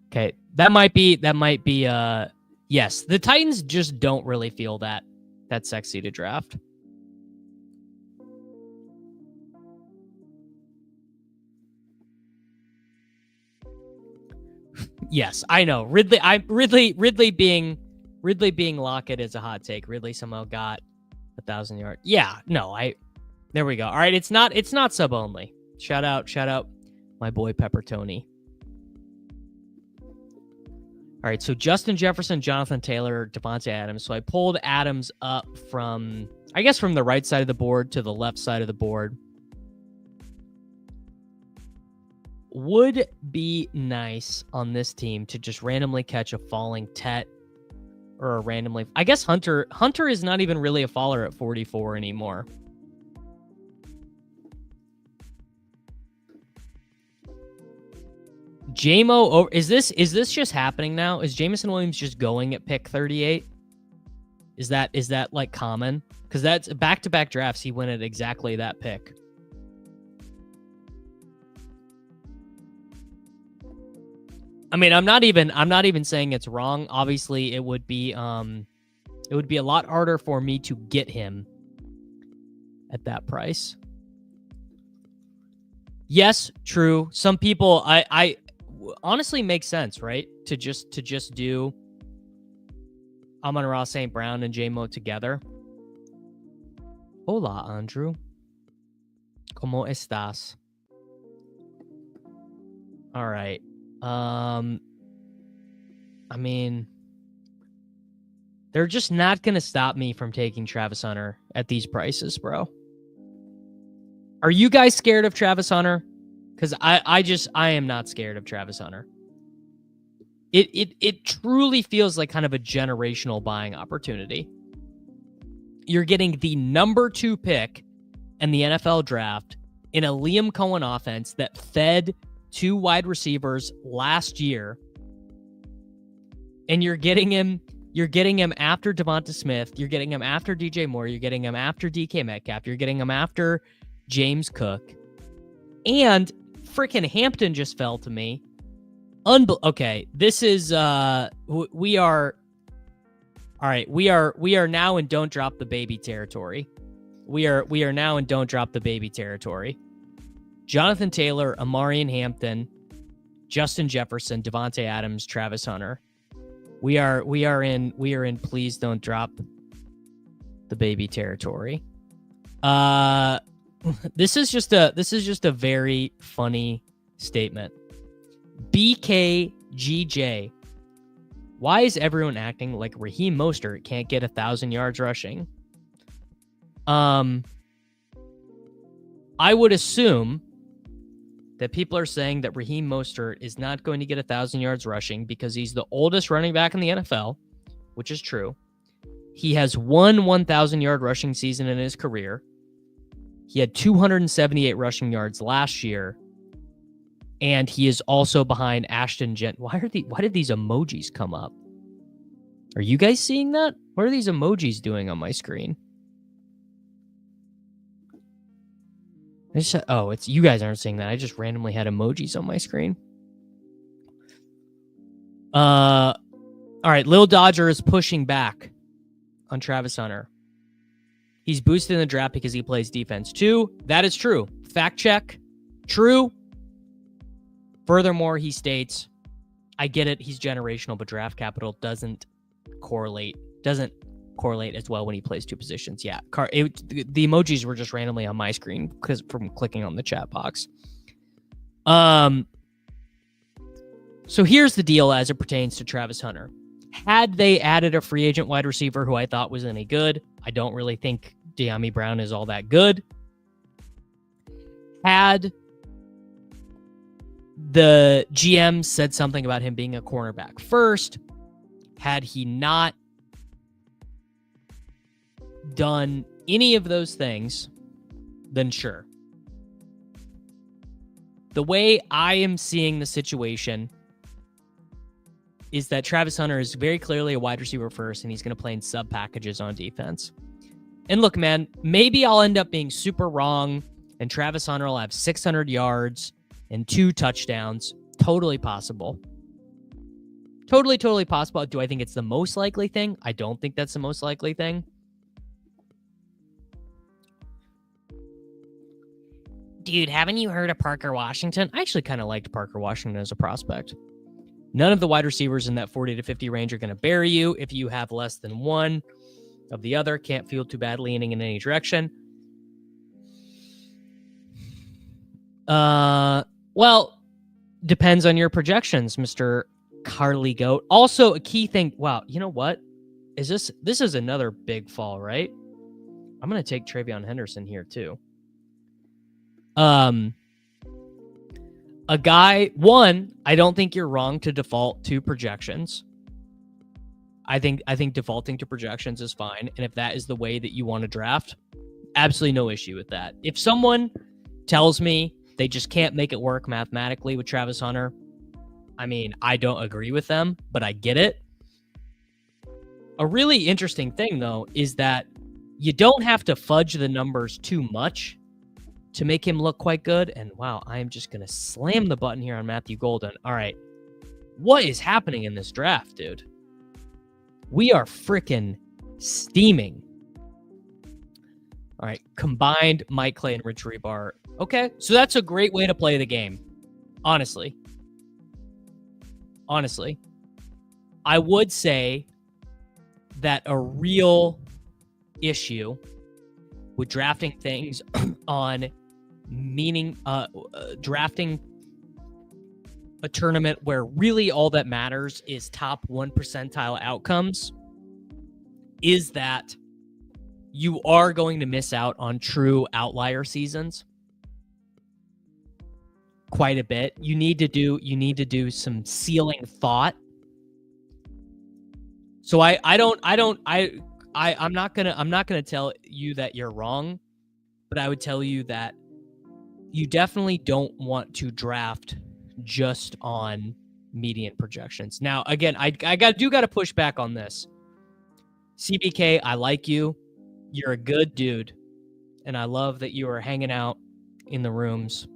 Okay, that might be yes, the Titans just don't really feel that sexy to draft. Yes, I know. Ridley being Lockett is a hot take. Ridley somehow got 1,000 yards. Yeah, no, there we go. All right, it's not sub only. Shout out my boy Pepper Tony. All right, so Justin Jefferson, Jonathan Taylor, Devontae Adams. So I pulled Adams up from the right side of the board to the left side of the board. Would be nice on this team to just randomly catch a falling Tet or a randomly. I guess Hunter is not even really a faller at 44 anymore. JMO, is this just happening now? Is Jameson Williams just going at pick 38? Is that like common? Because that's back-to-back drafts. He went at exactly that pick. I mean, I'm not even saying it's wrong. Obviously, it would be a lot harder for me to get him at that price. Yes, true. Some people, I honestly makes sense, right? To just do Amon-Ra St. Brown and J-Mo together. Hola, Andrew. ¿Cómo estás? All right. I mean, they're just not going to stop me from taking Travis Hunter at these prices, bro. Are you guys scared of Travis Hunter? Because I am not scared of Travis Hunter. It truly feels like kind of a generational buying opportunity. You're getting the number 2 pick in the NFL draft in a Liam Cohen offense that fed 2 wide receivers last year and you're getting him after Devonta Smith, you're getting him after DJ Moore, you're getting him after DK Metcalf, you're getting him after James Cook, and freaking Hampton just fell to me. Okay, this is we are now in don't drop the baby territory. We are now in don't drop the baby territory. Jonathan Taylor, Amarian Hampton, Justin Jefferson, Devontae Adams, Travis Hunter. We are in please don't drop the baby territory. This is just a very funny statement. BKGJ. Why is everyone acting like Raheem Mostert can't get 1,000 yards rushing? I would assume that people are saying that Raheem Mostert is not going to get 1,000 yards rushing because he's the oldest running back in the NFL, which is true. He has one 1,000-yard rushing season in his career. He had 278 rushing yards last year. And he is also behind Ashton Gent. Why did these emojis come up? Are you guys seeing that? What are these emojis doing on my screen? It's you guys aren't seeing that. I just randomly had emojis on my screen. All right, Lil Dodger is pushing back on Travis Hunter. He's boosted in the draft because he plays defense too. That is true. Fact check. True. Furthermore, he states, I get it, he's generational, but draft capital doesn't correlate as well when he plays two positions. Yeah, the emojis were just randomly on my screen because from clicking on the chat box. So here's the deal as it pertains to Travis Hunter. Had they added a free agent wide receiver who I thought was any good, I don't really think De'Ami Brown is all that good. Had the GM said something about him being a cornerback first, had he not done any of those things, then sure. The way I am seeing the situation is that Travis Hunter is very clearly a wide receiver first, and he's going to play in sub packages on defense. And look, man, maybe I'll end up being super wrong, and Travis Hunter will have 600 yards and 2 touchdowns. Totally possible. Totally possible. Do I think it's the most likely thing? I don't think that's the most likely thing. Dude, haven't you heard of Parker Washington? I actually kind of liked Parker Washington as a prospect. None of the wide receivers in that 40 to 50 range are going to bury you. If you have less than one of the other, can't feel too bad leaning in any direction. Well, depends on your projections, Mr. Carly Goat. Also, a key thing. Wow, you know what? This is another big fall, right? I'm going to take Travion Henderson here too. A guy, I don't think you're wrong to default to projections. I think defaulting to projections is fine. And if that is the way that you want to draft, absolutely no issue with that. If someone tells me they just can't make it work mathematically with Travis Hunter, I mean, I don't agree with them, but I get it. A really interesting thing, though, is that you don't have to fudge the numbers too much to make him look quite good. And wow, I am just going to slam the button here on Matthew Golden. All right. What is happening in this draft, dude? We are freaking steaming. All right. Combined Mike Clay and Rich Rebar. Okay. So that's a great way to play the game. Honestly. I would say that a real issue with drafting things on drafting a tournament where really all that matters is top 1 percentile outcomes is that you are going to miss out on true outlier seasons quite a bit. You need to do some ceiling thought. So I'm not gonna tell you that you're wrong, but I would tell you that you definitely don't want to draft just on median projections. Now, again, I got to push back on this. CBK, I like you. You're a good dude. And I love that you are hanging out in the rooms.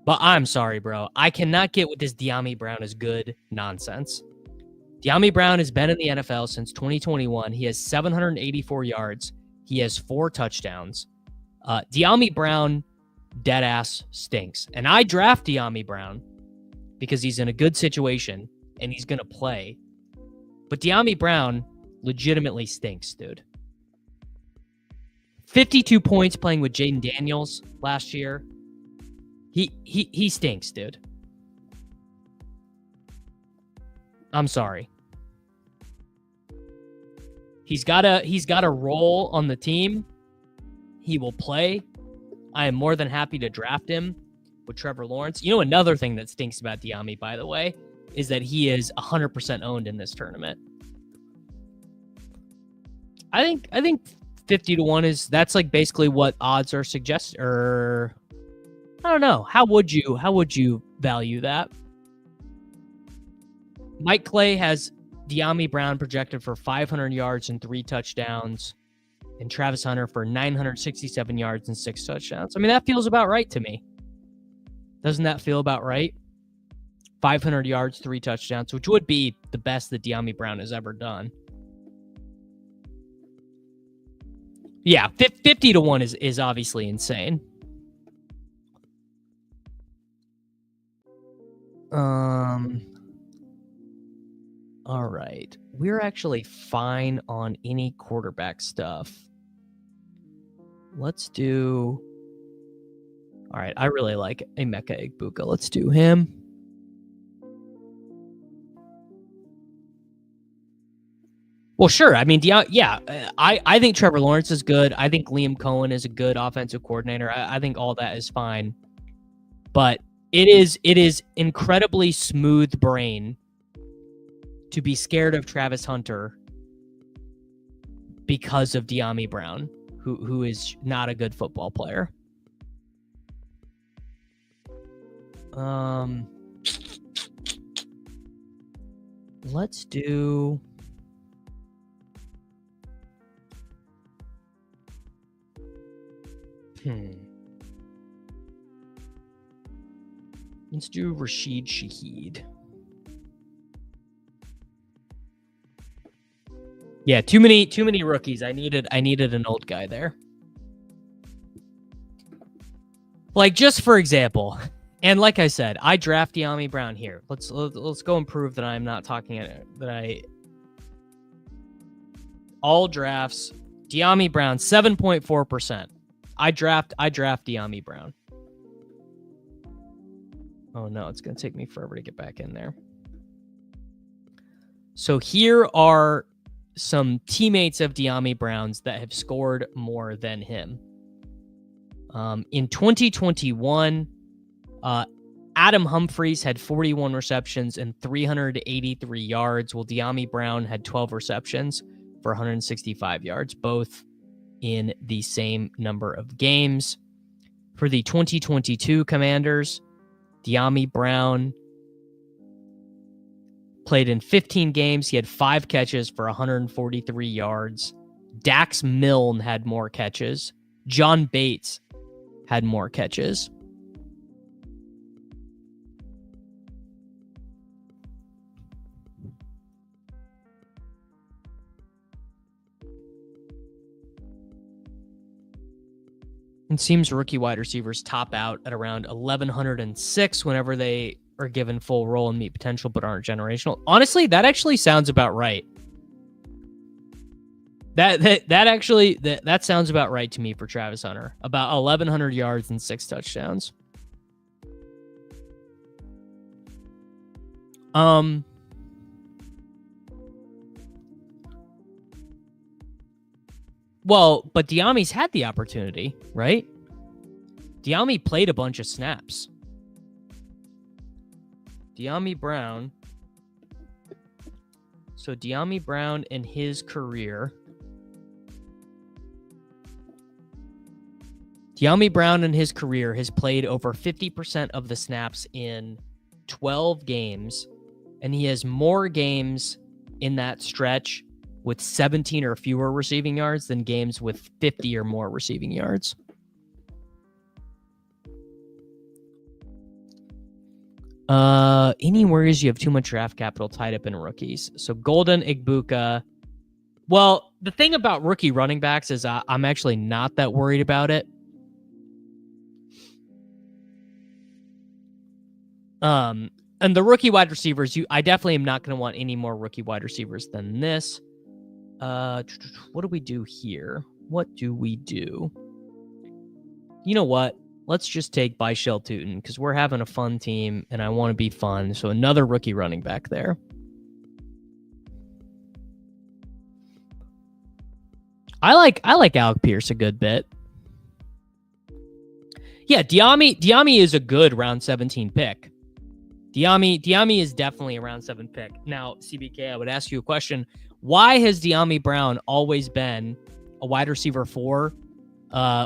But I'm sorry, bro. I cannot get with this Dyami Brown is good nonsense. Dyami Brown has been in the NFL since 2021. He has 784 yards. He has 4 touchdowns. Dyami Brown dead ass stinks. And I draft Dyami Brown because he's in a good situation and he's going to play. But Dyami Brown legitimately stinks, dude. 52 points playing with Jaden Daniels last year. He stinks, dude. I'm sorry. He's got a role on the team. He will play. I am more than happy to draft him with Trevor Lawrence. You know, another thing that stinks about Dyami, by the way, is that he is 100% owned in this tournament. I think 50-1 that's like basically what odds are suggest, or I don't know. How would you value that? Mike Clay has Dyami Brown projected for 500 yards and 3 touchdowns, and Travis Hunter for 967 yards and 6 touchdowns. I mean, that feels about right to me. Doesn't that feel about right? 500 yards, 3 touchdowns, which would be the best that Dyami Brown has ever done. Yeah, 50-1 is obviously insane. All right. We're actually fine on any quarterback stuff. Let's do... All right, I really like Emeka Egbuka. Let's do him. Well, sure. I mean, I think Trevor Lawrence is good. I think Liam Cohen is a good offensive coordinator. I think all that is fine. But it is incredibly smooth brain to be scared of Travis Hunter because of Dyami Brown, who is not a good football player. Let's do... Let's do Rashid Shaheed. Yeah, too many rookies. I needed an old guy there. Like, just for example, and like I said, I draft Dyami Brown here. Let's go and prove that I'm not talking all drafts. Dyami Brown 7.4%. I draft Dyami Brown. Oh no, it's going to take me forever to get back in there. So here are some teammates of Dyami Brown's that have scored more than him. In 2021, Adam Humphries had 41 receptions and 383 yards, while Dyami Brown had 12 receptions for 165 yards, both in the same number of games. For the 2022 Commanders, Dyami Brown played in 15 games. He had 5 catches for 143 yards. Dax Milne had more catches. John Bates had more catches. It seems rookie wide receivers top out at around 1,106 whenever they are given full role and meet potential but aren't generational. Honestly, that actually sounds about right. That sounds about right to me for Travis Hunter. About 1,100 yards and 6 touchdowns. Well, but Dyami's had the opportunity, right? Dyami played a bunch of snaps. Dyami Brown. So Dyami Brown in his career. Dyami Brown in his career has played over 50% of the snaps in 12 games and he has more games in that stretch with 17 or fewer receiving yards than games with 50 or more receiving yards. Any worries you have too much draft capital tied up in rookies? So Golden, Igbuka. Well, the thing about rookie running backs is I'm actually not that worried about it. And the rookie wide receivers, I definitely am not going to want any more rookie wide receivers than this. What do we do here? What do we do? You know what? Let's just take Byshell Tootin because we're having a fun team and I want to be fun. So another rookie running back there. I like Alec Pierce a good bit. Yeah, Diami is a good round 17 pick. Diami is definitely a round 7 pick. Now, CBK, I would ask you a question. Why has Diami Brown always been a wide receiver 4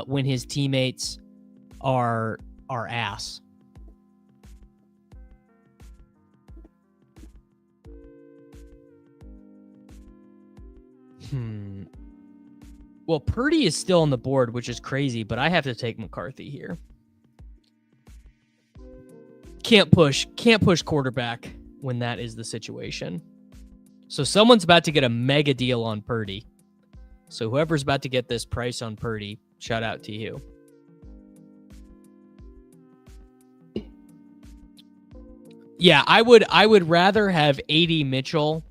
when his teammates are ass? Well, Purdy is still on the board, which is crazy, but I have to take McCarthy here. Can't push quarterback when that is the situation. So someone's about to get a mega deal on Purdy. So whoever's about to get this price on Purdy, shout out to you. Yeah, I would rather have A.D. Mitchell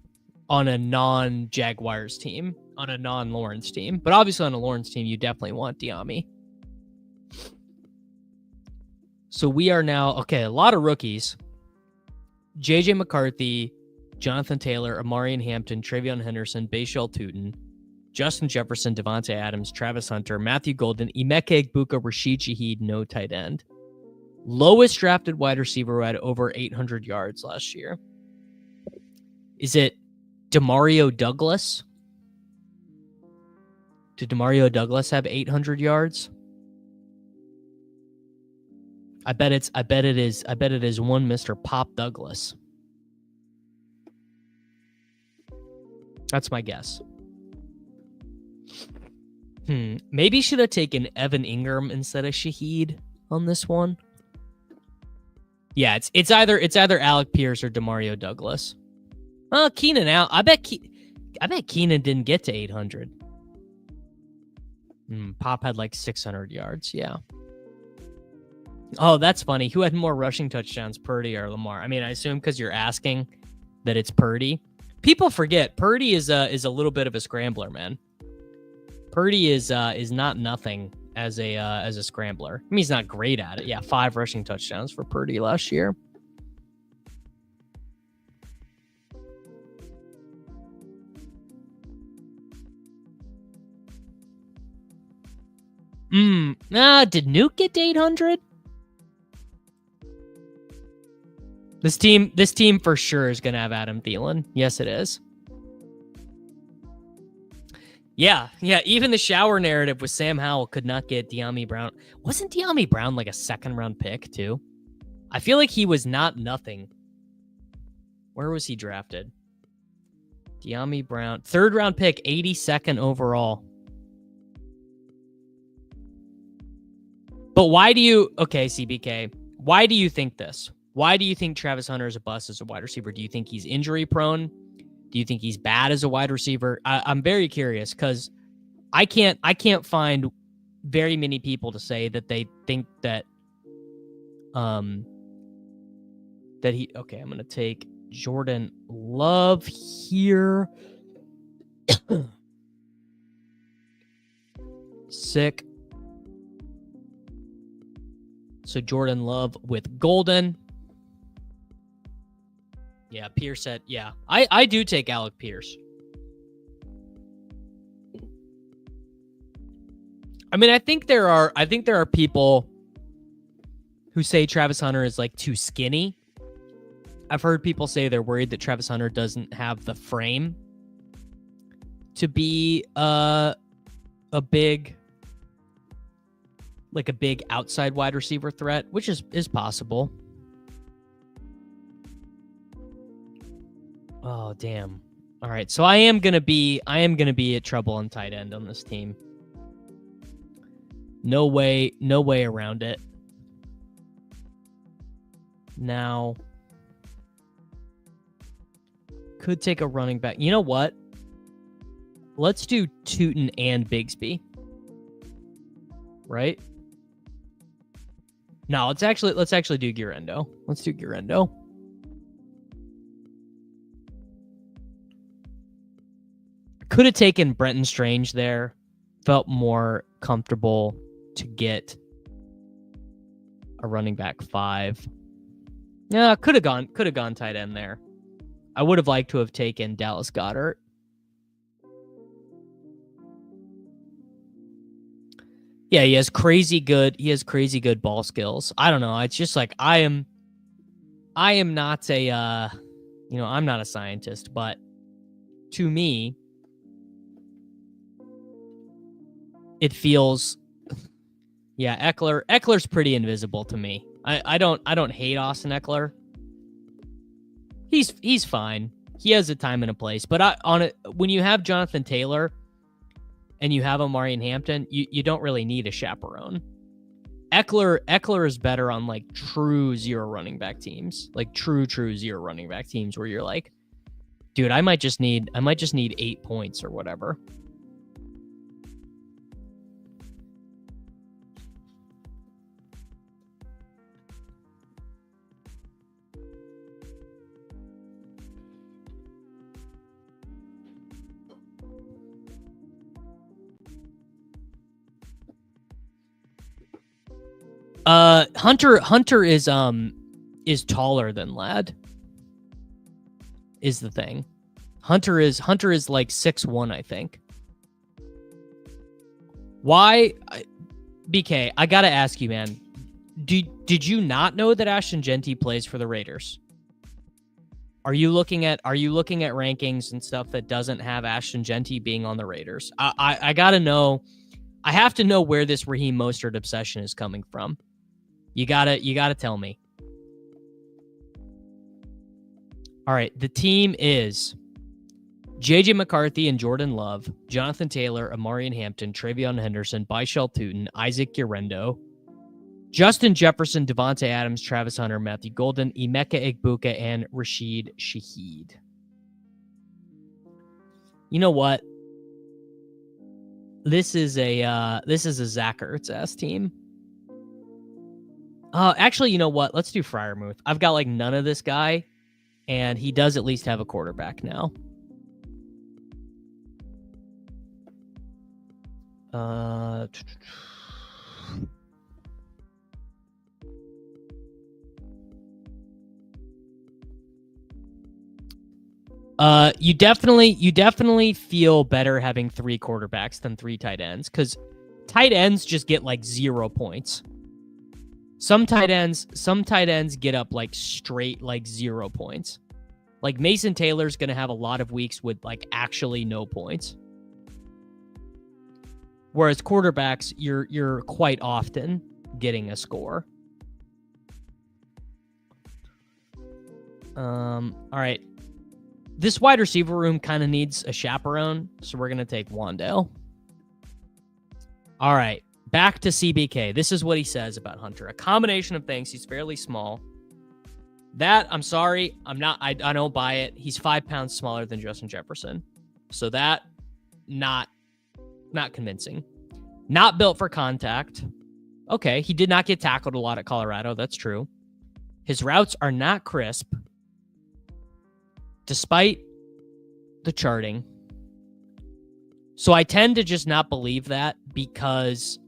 on a non-Jaguars team, on a non-Lawrence team. But obviously on a Lawrence team, you definitely want Diami. So we are now, okay, a lot of rookies. J.J. McCarthy, Jonathan Taylor, Amarian Hampton, Travion Henderson, Bayshell Tootin, Justin Jefferson, Devontae Adams, Travis Hunter, Matthew Golden, Emeka Egbuka, Rashid Shaheed, no tight end. Lowest drafted wide receiver who had over 800 yards last year. Is it Demario Douglas? Did Demario Douglas have 800 yards? I bet it is one Mr. Pop Douglas. That's my guess. Maybe should have taken Evan Ingram instead of Shaheed on this one. Yeah, it's either Alec Pierce or Demario Douglas. Keenan out. I bet Keenan didn't get to 800. Pop had like 600 yards. Yeah. Oh, that's funny. Who had more rushing touchdowns, Purdy or Lamar? I mean, I assume because you're asking that it's Purdy. People forget Purdy is a little bit of a scrambler, man. Purdy is not nothing as a scrambler. I mean, he's not great at it. Yeah, 5 rushing touchdowns for Purdy last year. Did Nuke get to 800? This team for sure is going to have Adam Thielen. Yes, it is. Yeah. Even the shower narrative with Sam Howell could not get Diami Brown. Wasn't Diami Brown like a 2nd round pick too? I feel like he was not nothing. Where was he drafted? Diami Brown, 3rd round pick, 82nd overall. But why do you, okay, CBK, why do you think this? Why do you think Travis Hunter is a bust as a wide receiver? Do you think he's injury prone? Do you think he's bad as a wide receiver? I'm very curious because I can't find very many people to say that they think that that he. Okay, I'm gonna take Jordan Love here. Sick. So Jordan Love with Golden. Yeah, Pierce said, yeah. I do take Alec Pierce. I mean, I think there are people who say Travis Hunter is like too skinny. I've heard people say they're worried that Travis Hunter doesn't have the frame to be a big outside wide receiver threat, which is possible. Oh, damn. All right, so I am gonna be at trouble on tight end on this team. No way around it. Now, could take a running back. You know what? Let's do Tootin and Bigsby. Right? No, let's actually do Guerrendo. Let's do Guerrendo. Could have taken Brenton Strange there. Felt more comfortable to get a running back 5. Yeah, could have gone tight end there. I would have liked to have taken Dallas Goedert. Yeah, he has crazy good ball skills. I don't know. It's just like I am not a I'm not a scientist, but to me it feels Eckler's pretty invisible to me. I don't hate Austin Eckler. He's fine. He has a time and a place. But when you have Jonathan Taylor and you have Amari and Hampton, you don't really need a chaperone. Eckler is better on like true zero running back teams, like true zero running back teams where you're like, dude, I might just need 8 points or whatever. Hunter is taller than Ladd. Is the thing. Hunter is like 6'1", I think. Why, BK? I gotta ask you, man. Did you not know that Ashton Jeanty plays for the Raiders? Are you looking at rankings and stuff that doesn't have Ashton Jeanty being on the Raiders? I gotta know. I have to know where this Raheem Mostert obsession is coming from. You gotta tell me. All right, the team is JJ McCarthy and Jordan Love, Jonathan Taylor, Amari and Hampton, Travion Henderson, Byshell Tootin, Isaac Guerrendo, Justin Jefferson, Devontae Adams, Travis Hunter, Matthew Golden, Emeka Egbuka, and Rashid Shaheed. You know what? This is a Zach Ertz-ass team. Actually, you know what? Let's do Freiermuth. I've got like none of this guy, and he does at least have a quarterback now. You definitely feel better having 3 quarterbacks than 3 tight ends, because tight ends just get like 0 points. Some tight ends get up like straight like 0 points. Like Mason Taylor's going to have a lot of weeks with like actually no points. Whereas quarterbacks, you're quite often getting a score. All right. This wide receiver room kind of needs a chaperone, so we're going to take Wandale. All right. Back to CBK. This is what he says about Hunter. A combination of things. He's fairly small. That, I'm sorry, I don't buy it. He's 5 pounds smaller than Justin Jefferson. So that, not convincing. Not built for contact. Okay, he did not get tackled a lot at Colorado. That's true. His routes are not crisp, despite the charting. So I tend to just not believe that, because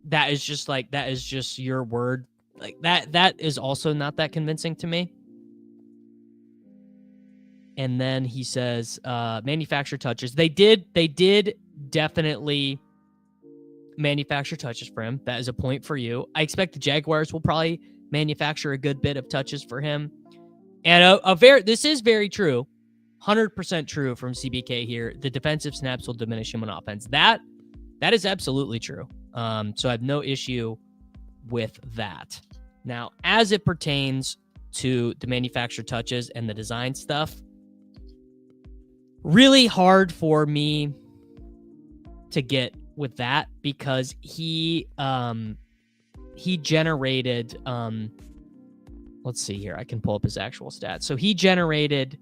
that is just your word. Like that is also not that convincing to me. And then he says, manufacture touches. They did definitely manufacture touches for him. That is a point for you. I expect the Jaguars will probably manufacture a good bit of touches for him. And this is very true. 100% true from CBK here. The defensive snaps will diminish him on offense. That is absolutely true. So I have no issue with that. Now, as it pertains to the manufacturer touches and the design stuff. Really hard for me to get with that because he generated let's see here. I can pull up his actual stats. So he generated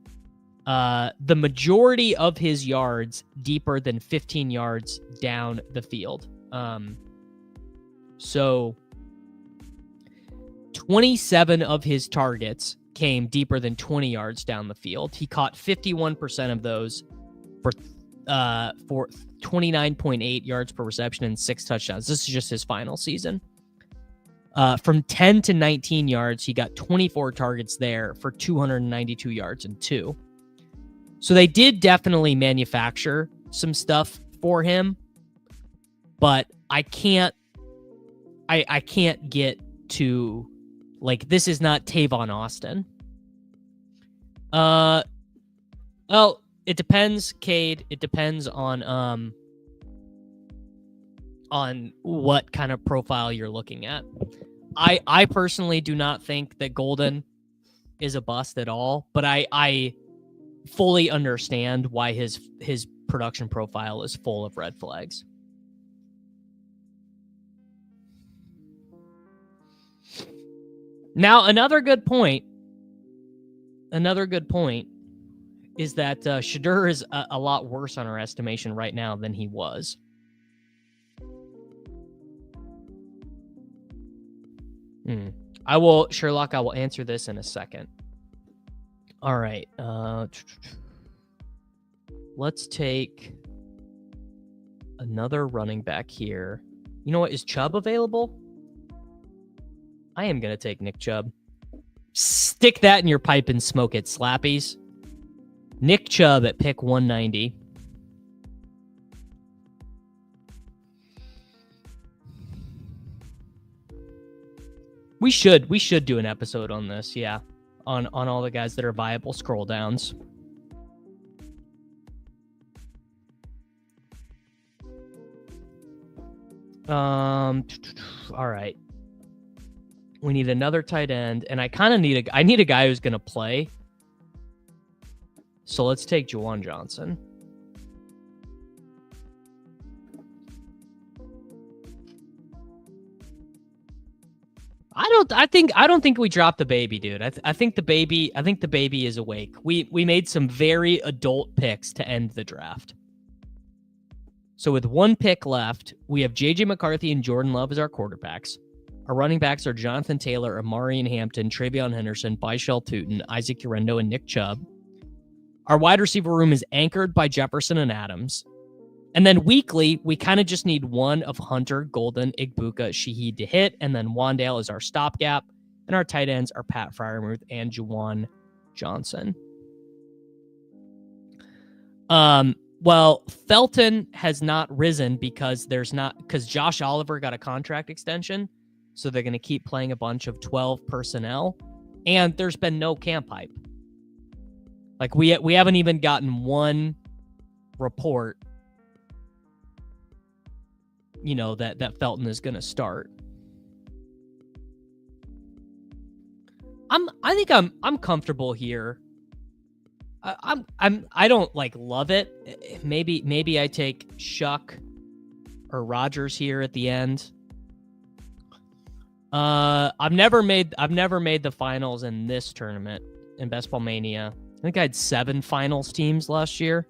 the majority of his yards deeper than 15 yards down the field. So 27 of his targets came deeper than 20 yards down the field. He caught 51% of those for 29.8 yards per reception and 6 touchdowns. This is just his final season. From 10 to 19 yards, he got 24 targets there for 292 yards and 2. So they did definitely manufacture some stuff for him, but I can't get to, like, this is not Tavon Austin. Well, it depends, Cade. It depends on what kind of profile you're looking at. I personally do not think that Golden is a bust at all, but I fully understand why his production profile is full of red flags. Now, another good point is that Shedeur is a lot worse on our estimation right now than he was. I will answer this in a second. All right. Let's take another running back here. You know what? Is Chubb available? I am going to take Nick Chubb. Stick that in your pipe and smoke it, slappies. Nick Chubb at pick 190. We should do an episode on this, yeah. On all the guys that are viable scroll downs. All right. We need another tight end, and I need a guy who's going to play. So let's take Juwan Johnson. I don't think we dropped the baby, dude. I think the baby is awake. We made some very adult picks to end the draft. So with one pick left, we have JJ McCarthy and Jordan Love as our quarterbacks. Our running backs are Jonathan Taylor, Amari Hampton, Travion Henderson, Byshell Tootin, Isaac Urendo, and Nick Chubb. Our wide receiver room is anchored by Jefferson and Adams. And then weekly, we kind of just need one of Hunter, Golden, Igbuka, Shaheed to hit, and then Wandale is our stopgap. And our tight ends are Pat Freiermuth and Juwan Johnson. Well, Felton has not risen because Josh Oliver got a contract extension. So they're going to keep playing a bunch of 12 personnel. And there's been no camp hype. Like, we haven't even gotten one report, you know, that Felton is going to start. I think I'm comfortable here. I don't like love it. Maybe I take Shuck or Rogers here at the end. I've never made the finals in this tournament in Best Ball Mania. I think I had 7 finals teams last year.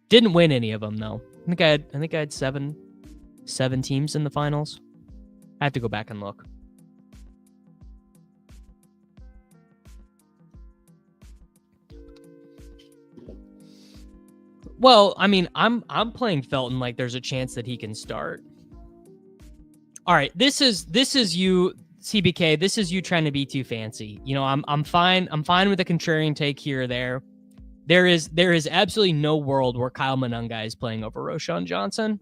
Didn't win any of them though. I think I had 7 teams in the finals. I have to go back and look. Well, I mean, I'm playing Felton like there's a chance that he can start. All right, this is you, CBK. This is you trying to be too fancy. You know, I'm fine. I'm fine with a contrarian take here or there. There is absolutely no world where Kyle Monagai is playing over Roschon Johnson.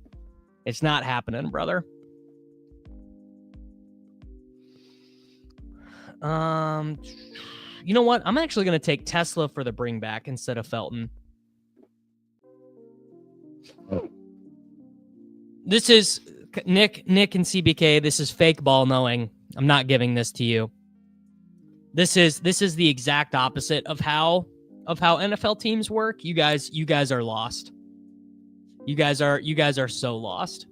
It's not happening, brother. You know what? I'm actually going to take Tesla for the bring back instead of Felton. This is Nick and CBK, this is fake ball knowing. I'm not giving this to you. This is the exact opposite of how NFL teams work. You guys are lost. You guys are so lost.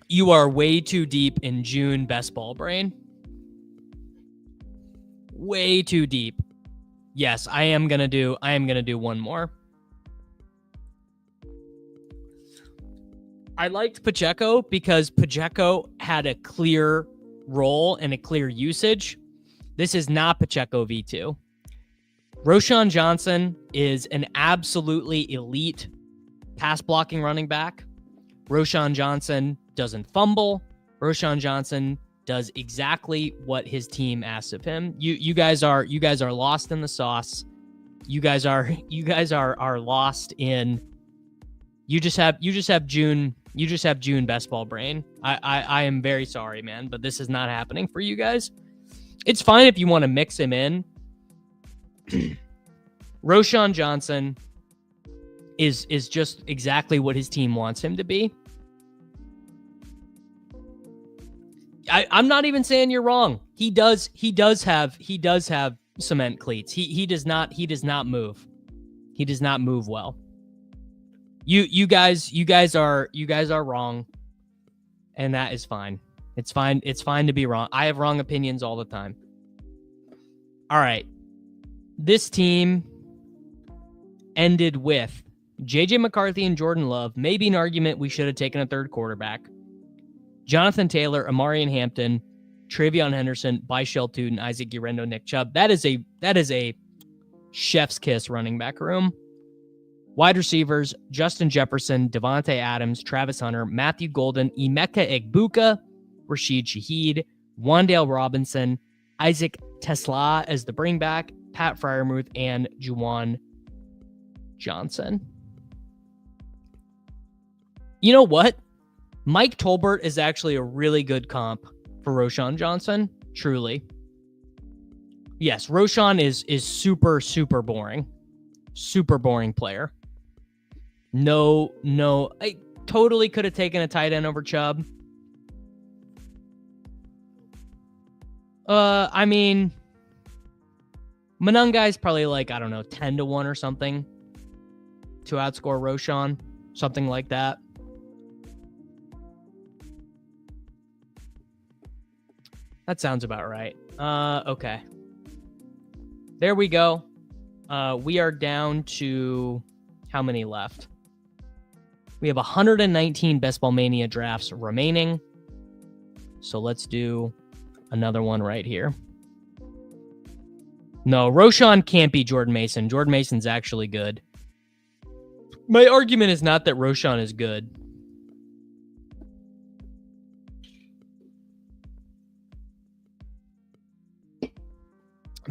You are way too deep in June best ball brain. Way too deep. Yes, I am gonna do one more. I liked Pacheco because Pacheco had a clear role and a clear usage. This is not Pacheco V2. Roschon Johnson is an absolutely elite pass blocking running back. Roschon Johnson doesn't fumble. Roschon Johnson does exactly what his team asks of him. You guys are lost in the sauce. You guys are lost in. You just have June best ball brain. I am very sorry, man, but this is not happening for you guys. It's fine if you want to mix him in. Roschon Johnson is just exactly what his team wants him to be. I'm not even saying you're wrong. He does have cement cleats. He does not move. He does not move well. You guys are wrong, and that is fine. It's fine to be wrong. I have wrong opinions all the time. All right. This team ended with JJ McCarthy and Jordan Love. Maybe an argument we should have taken a third quarterback. Jonathan Taylor, Amarian Hampton, Travion Henderson, Byshell Tootin, Isaac Urendo, Nick Chubb. That is a chef's kiss running back room. Wide receivers, Justin Jefferson, Devontae Adams, Travis Hunter, Matthew Golden, Emeka Egbuka, Rashid Shaheed, Wan'Dale Robinson, Isaac Tesla as the bringback, Pat Freiermuth, and Juwan Johnson. You know what? Mike Tolbert is actually a really good comp for Roschon Johnson. Truly. Yes, Roschon is super, super boring. Super boring player. No. I totally could have taken a tight end over Chubb. I mean, Monagai is probably like, I don't know, 10-1 or something to outscore Roschon. Something like that. That sounds about right. Okay. There we go. We are down to how many left? We have 119 Best Ball Mania drafts remaining. So let's do another one right here. No, Roschon can't be Jordan Mason. Jordan Mason's actually good. My argument is not that Roschon is good.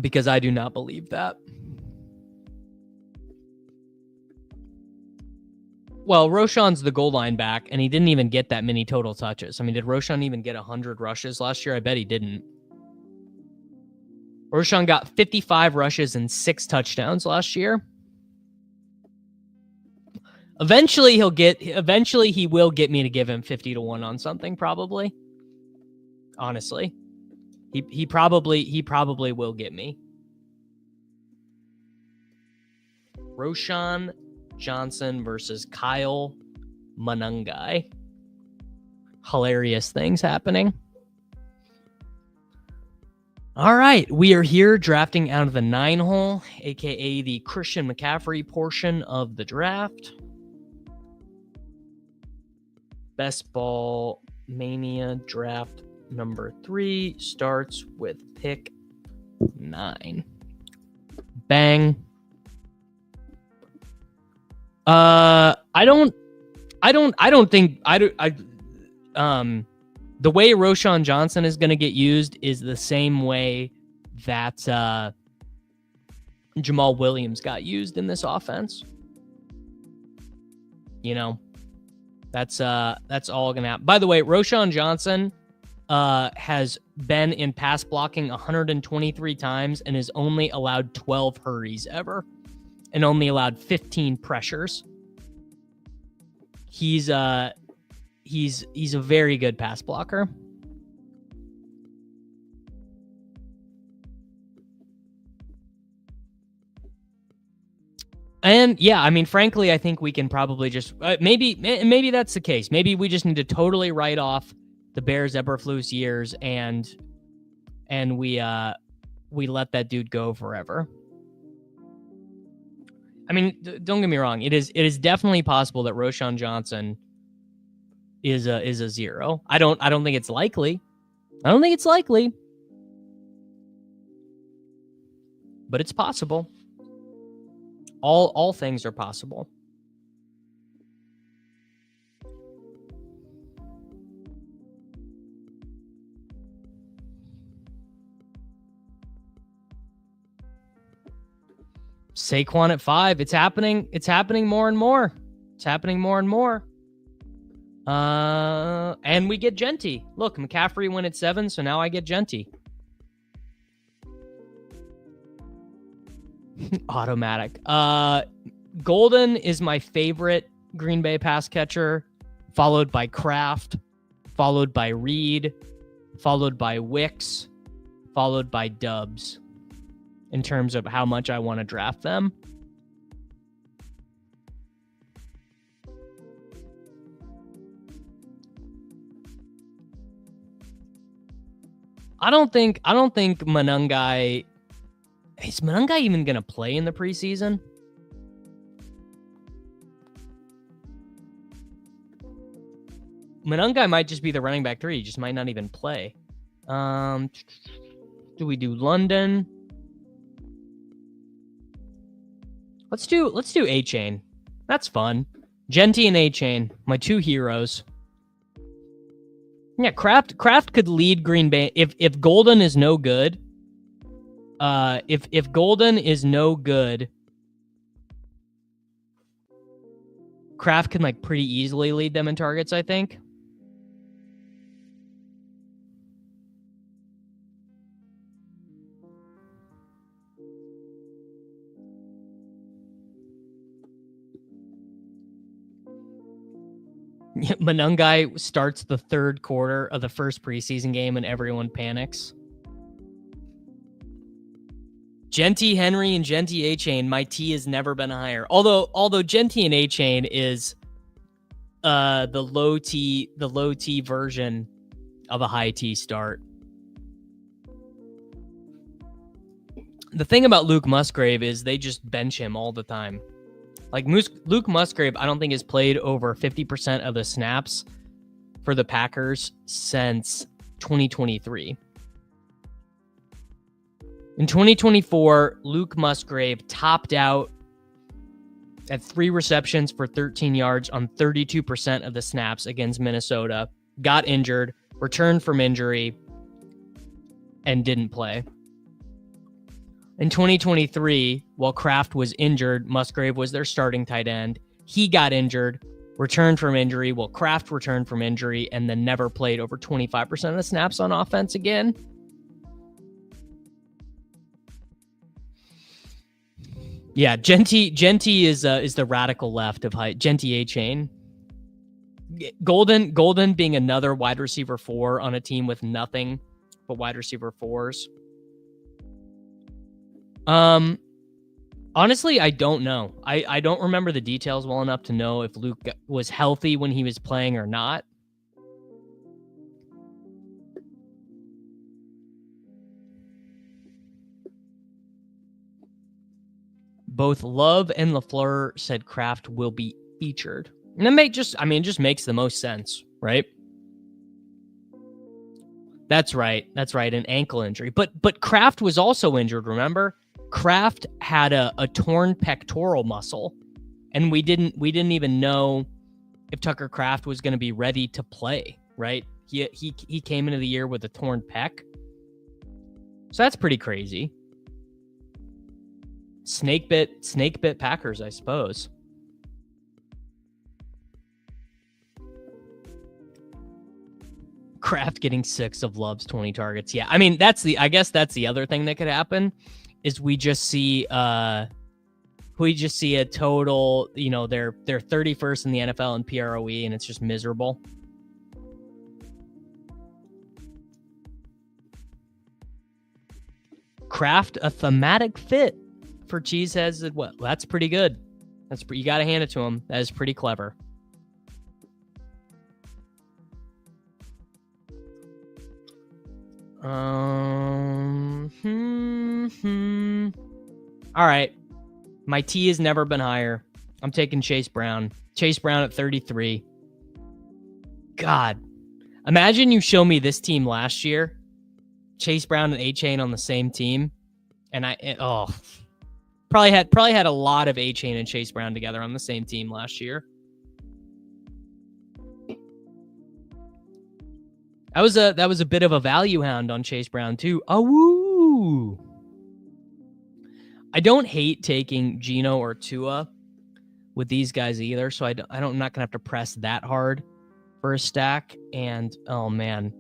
Because I do not believe that. Well, Roschon's the goal line back, and he didn't even get that many total touches. I mean, did Roschon even get 100 rushes last year? I bet he didn't. Roschon got 55 rushes and 6 touchdowns last year. Eventually he will get me to give him 50-1 on something, probably. Honestly. He probably will get me. Roschon Johnson versus Kyle Monagai. Hilarious things happening. All right, we are here drafting out of the 9-hole, aka the Christian McCaffrey portion of the draft. Best Ball Mania draft number 3 starts with pick 9. Bang. I don't think the way Roschon Johnson is going to get used is the same way that Jamal Williams got used in this offense. You know, that's all going to happen. By the way, Roschon Johnson has been in pass blocking 123 times and has only allowed 12 hurries ever and only allowed 15 pressures. He's a very good pass blocker. And yeah, I mean, frankly, I think we can probably just maybe that's the case. Maybe we just need to totally write off the Bears Eberflus years and we let that dude go forever. I mean, don't get me wrong. It is definitely possible that Roschon Johnson is a zero. I don't think it's likely. I don't think it's likely, but it's possible. All things are possible. Saquon at 5. It's happening. It's happening more and more. It's happening more and more. And we get JEANTY. Look, McCaffrey went at 7, so now I get JEANTY. Automatic. Golden is my favorite Green Bay pass catcher, followed by Kraft, followed by Reed, followed by Wicks, followed by Dubs, in terms of how much I want to draft them. I don't think Monagai... Is Monagai even going to play in the preseason? Monagai might just be the running back 3. He just might not even play. Do we do London? Let's do A-Chain. That's fun. JEANTY and A-Chain, my 2 heroes. Yeah, Kraft could lead Green Bay if Golden is no good. If Golden is no good, Kraft can like pretty easily lead them in targets, I think. Monagai starts the 3rd quarter of the first preseason game and everyone panics. JEANTY Henry and JEANTY A-Chain, my T has never been higher. Although JEANTY and A-Chain is the low T version of a high T start. The thing about Luke Musgrave is they just bench him all the time. Like Luke Musgrave, I don't think has played over 50% of the snaps for the Packers since 2023. In 2024, Luke Musgrave topped out at 3 receptions for 13 yards on 32% of the snaps against Minnesota, got injured, returned from injury, and didn't play. In 2023, while Kraft was injured, Musgrave was their starting tight end. He got injured, returned from injury, while Kraft returned from injury, and then never played over 25% of the snaps on offense again. Yeah, JEANTY is the radical left of height. JEANTY A-Chain. Golden being another wide receiver 4 on a team with nothing but wide receiver 4s. Honestly, I don't know. I don't remember the details well enough to know if Luke was healthy when he was playing or not. Both Love and LaFleur said Kraft will be featured. And it just makes the most sense, right? That's right. An ankle injury. But Kraft was also injured, remember? Kraft had a torn pectoral muscle, and we didn't even know if Tucker Kraft was going to be ready to play, right? He came into the year with a torn pec. So that's pretty crazy. Snake bit Packers, I suppose. Kraft getting 6 of Love's 20 targets. Yeah, I mean, I guess that's the other thing that could happen is we just see we just see a total, they're 31st in the NFL in PROE, and it's just miserable. Craft a thematic fit for Cheeseheads. Well, that's pretty good. You got to hand it to him. That is pretty clever. All right. My T has never been higher. I'm taking Chase Brown. Chase Brown at 33. God. Imagine you show me this team last year. Chase Brown and A-Chain on the same team. And probably had a lot of A-Chain and Chase Brown together on the same team last year. That was a bit of a value hound on Chase Brown too. Oh, woo. I don't hate taking Geno or Tua with these guys either, so I'm not gonna have to press that hard for a stack. And oh man,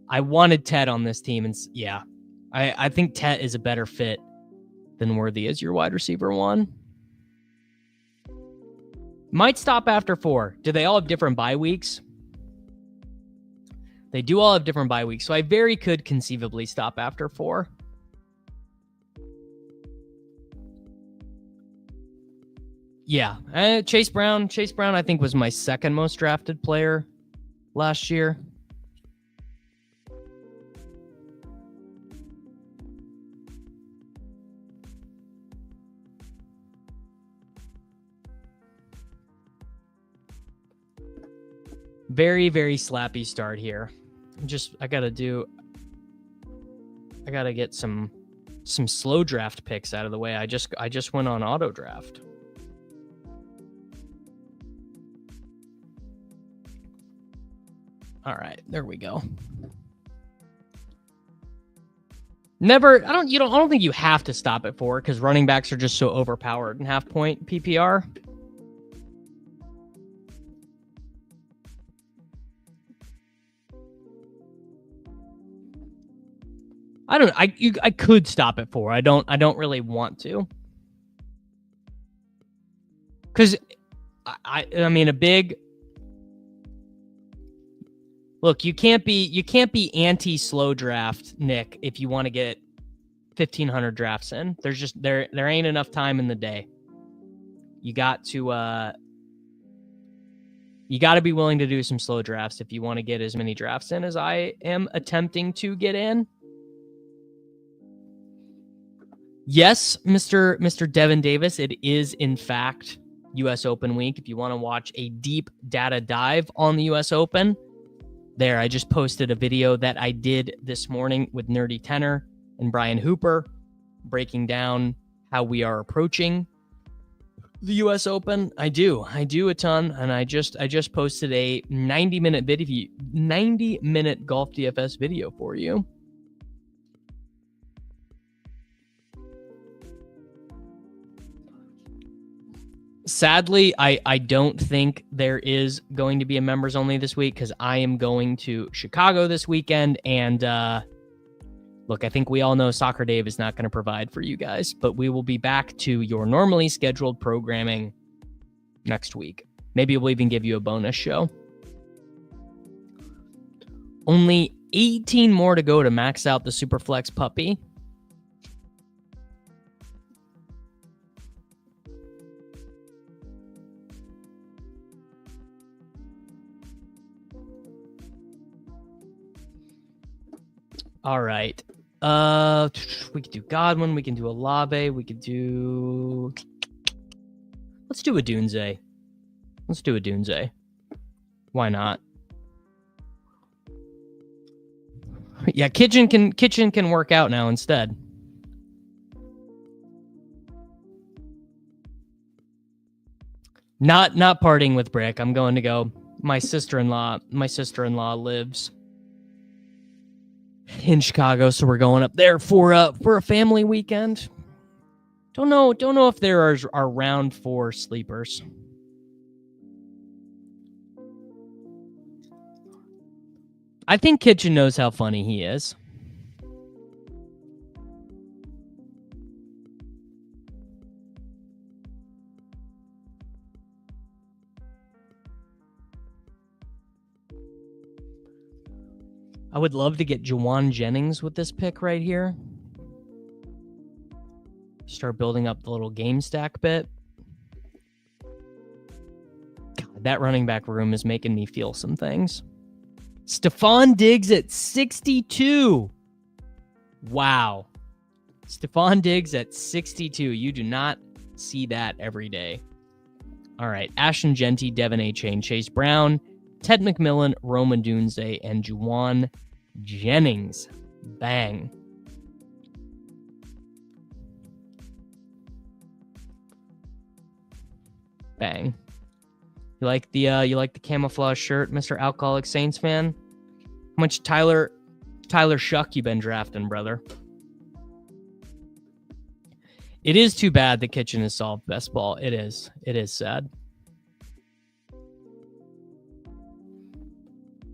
I wanted Ted on this team, and yeah, I think Ted is a better fit than Worthy as your wide receiver one. Might stop after 4. Do they all have different bye weeks? They do all have different bye weeks, so I very could conceivably stop after 4. Yeah, Chase Brown, I think, was my second most drafted player last year. Very, very slappy start here. I gotta get some slow draft picks out of the way. I just went on auto draft. All right, there we go. I don't think you have to stop at 4 because running backs are just so overpowered in half point PPR. I could stop at 4. I don't really want to. Cuz I mean a big look, you can't be anti-slow draft, Nick, if you want to get 1,500 drafts in. There's just there ain't enough time in the day. You got to be willing to do some slow drafts if you want to get as many drafts in as I am attempting to get in. Yes, Mr. Devin Davis, it is in fact US Open week. If you want to watch a deep data dive on the US Open, there, I just posted a video that I did this morning with Nerdy Tenor and Brian Hooper, breaking down how we are approaching the US Open. I do a ton, and I just posted a 90-minute video, 90-minute golf DFS video for you. Sadly, I don't think there is going to be a members only this week because I am going to Chicago this weekend. And look, I think we all know Soccer Dave is not going to provide for you guys, but we will be back to your normally scheduled programming next week. Maybe we'll even give you a bonus show. Only 18 more to go to max out the Superflex puppy. All right. We could do Godwin. We can do Olave. We could do... Let's do a Dunze. Why not? Yeah, Kitchen can work out now instead. Not partying with Brick. I'm going to go. My sister-in-law lives in Chicago, so we're going up there for a family weekend. Don't know if there are round 4 sleepers. I think Kitchen knows how funny he is. I would love to get Juwan Jennings with this pick right here. Start building up the little game stack bit. God, that running back room is making me feel some things. Stephon Diggs at 62. Wow. Stephon Diggs at 62. You do not see that every day. All right. Ashton Jeanty, Devin A-Chain, Chase Brown, Ted McMillan, Roman Dunze, and Juwan Jennings. Bang. Bang. You like the camouflage shirt, Mr. Alcoholic Saints fan? How much Tyler Shuck you been drafting, brother? It is too bad the kitchen has solved best ball. It is. It is sad.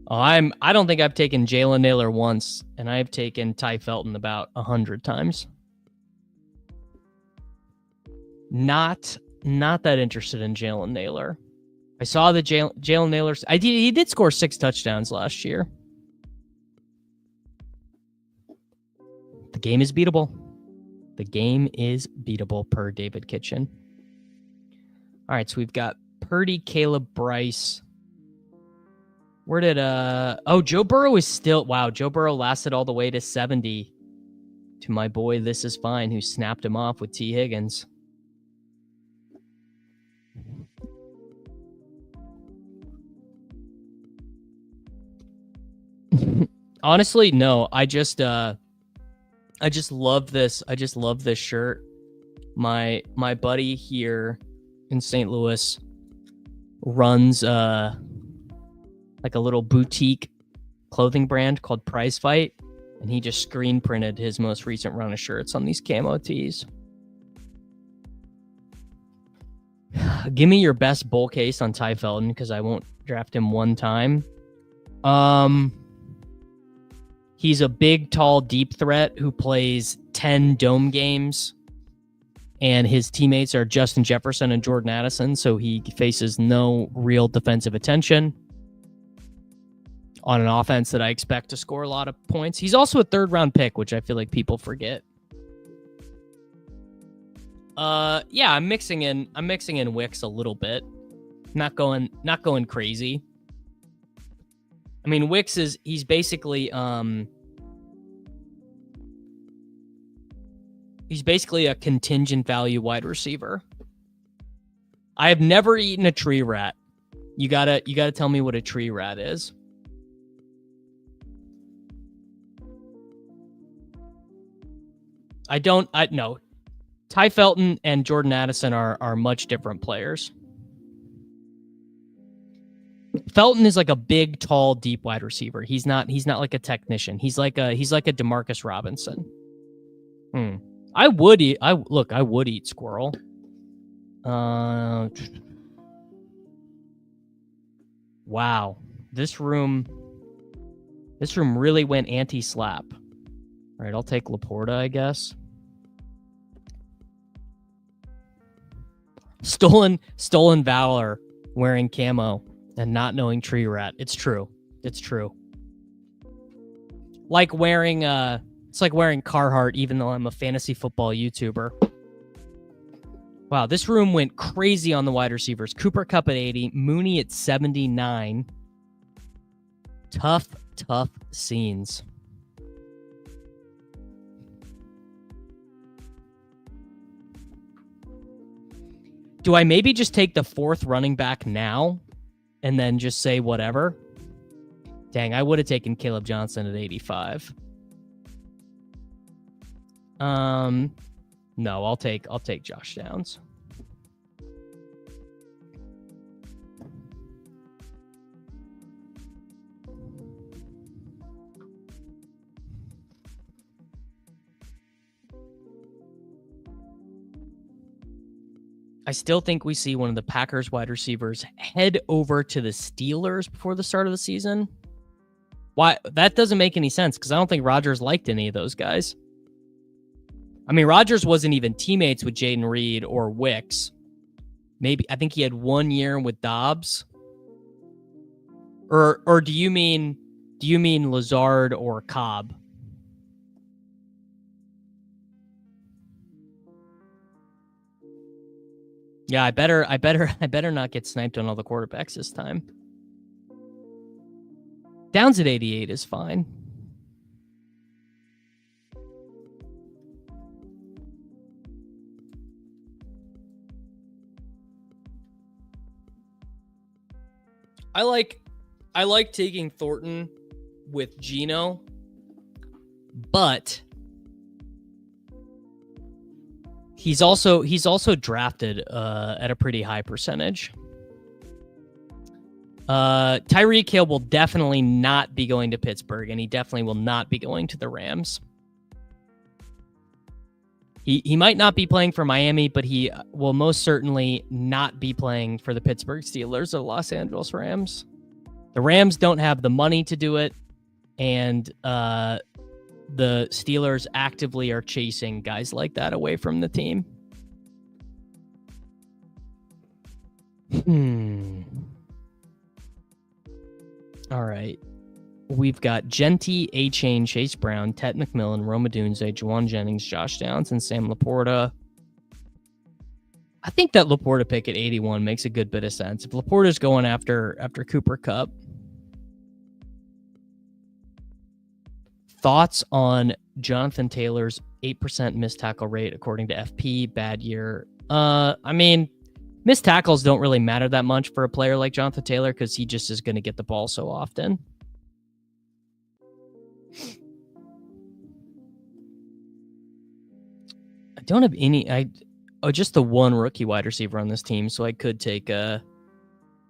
Oh, I don't think I've taken Jalen Naylor once, and I've taken Ty Felton about 100 times. Not that interested in Jalen Naylor. I saw the Jalen Naylor. He did score 6 touchdowns last year. The game is beatable. The game is beatable per David Kitchen. All right, so we've got Purdy, Caleb, Bryce. Where did Joe Burrow is still Joe Burrow lasted all the way to 70 to my boy This Is Fine, who snapped him off with T. Higgins. Honestly, no. I just love this. I just love this shirt. My buddy here in St. Louis runs like a little boutique clothing brand called Prize Fight, and he just screen printed his most recent run of shirts on these camo tees. Give me your best bull case on Ty Felton, because I won't draft him one time. He's a big, tall, deep threat who plays 10 dome games, and his teammates are Justin Jefferson and Jordan Addison, so he faces no real defensive attention on an offense that I expect to score a lot of points. He's also a 3rd-round pick, which I feel like people forget. Yeah, I'm mixing in Wicks a little bit. Not going crazy. I mean, Wicks he's basically a contingent value wide receiver. I have never eaten a tree rat. You gotta tell me what a tree rat is. I know. Ty Felton and Jordan Addison are much different players. Felton is like a big, tall, deep wide receiver. He's not like a technician. He's like a DeMarcus Robinson. I would eat squirrel. Wow. This room really went anti-slap. All right, I'll take Laporta, I guess. Stolen valor wearing camo and not knowing tree rat. It's true. It's true. Like wearing it's like wearing Carhartt, even though I'm a fantasy football YouTuber. Wow, this room went crazy on the wide receivers. Cooper Kupp at 80, Mooney at 79. Tough scenes. Do I maybe just take the 4th running back now and then just say whatever? Dang, I would have taken Caleb Johnson at 85. No, I'll take Josh Downs. I still think we see one of the Packers wide receivers head over to the Steelers before the start of the season. Why? That doesn't make any sense, because I don't think Rodgers liked any of those guys. I mean, Rodgers wasn't even teammates with Jaden Reed or Wicks. Maybe, I think he had 1 year with Dobbs. Or do you mean Do you mean Lazard or Cobb? Yeah, I better not get sniped on all the quarterbacks this time. Downs at 88 is fine. I like taking Thornton with Geno, but he's also drafted at a pretty high percentage. Tyreek Hill will definitely not be going to Pittsburgh, and he definitely will not be going to the Rams. He might not be playing for Miami, but he will most certainly not be playing for the Pittsburgh Steelers or Los Angeles Rams. The Rams don't have the money to do it, and the Steelers actively are chasing guys like that away from the team. All right. We've got JEANTY, A-Chain, Chase Brown, Ted McMillan, Rome Odunze, Juwan Jennings, Josh Downs, and Sam Laporta. I think that Laporta pick at 81 makes a good bit of sense. If Laporta's going after Cooper Kupp. Thoughts on Jonathan Taylor's 8% missed tackle rate according to FP? Bad year. I mean, missed tackles don't really matter that much for a player like Jonathan Taylor because he just is going to get the ball so often. I don't have any. Just the one rookie wide receiver on this team, so I could take a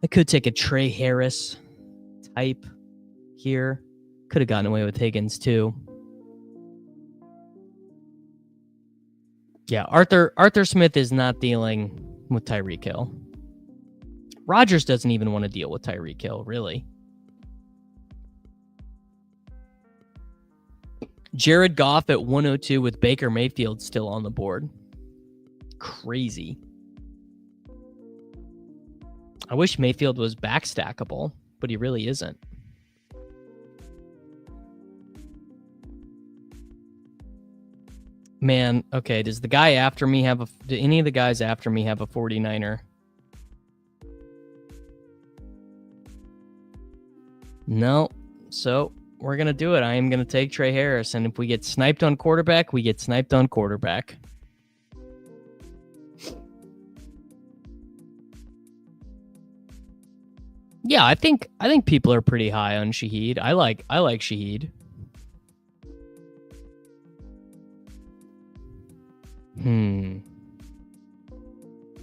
Trey Harris type here. Could have gotten away with Higgins too. Yeah, Arthur Smith is not dealing with Tyreek Hill. Rodgers doesn't even want to deal with Tyreek Hill, really. Jared Goff at 102 with Baker Mayfield still on the board. Crazy. I wish Mayfield was backstackable, but he really isn't. Man, okay, does the guy after me have do any of the guys after me have a 49er? No. So we're going to do it. I am going to take Trey Harris. And if we get sniped on quarterback, we get sniped on quarterback. Yeah, I think people are pretty high on Shaheed. I like Shaheed.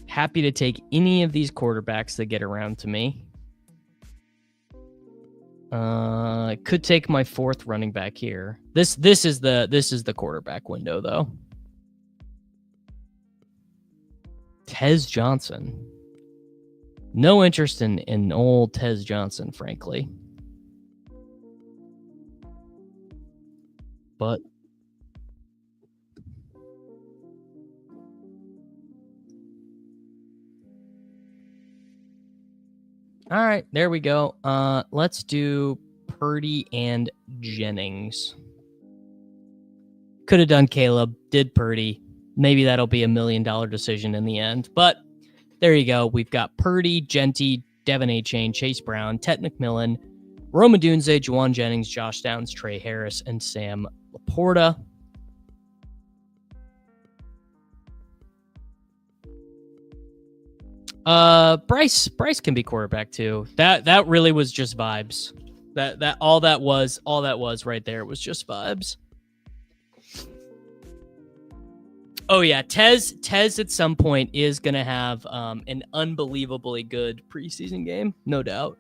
Happy to take any of these quarterbacks that get around to me. I could take my fourth running back here. This is the quarterback window though. Tez Johnson. No interest in old Tez Johnson, frankly. But all right, there we go. Let's do Purdy and Jennings. Could have done Caleb, did Purdy. Maybe that'll be $1 million decision in the end. But there you go. We've got Purdy, JEANTY, Devin A-Chain, Chase Brown, Ted McMillan, Rome Odunze, Juwan Jennings, Josh Downs, Trey Harris, and Sam Laporta. Bryce can be quarterback too. That really was just vibes. That all that was right there was just vibes. Oh yeah, Tez at some point is gonna have an unbelievably good preseason game, no doubt.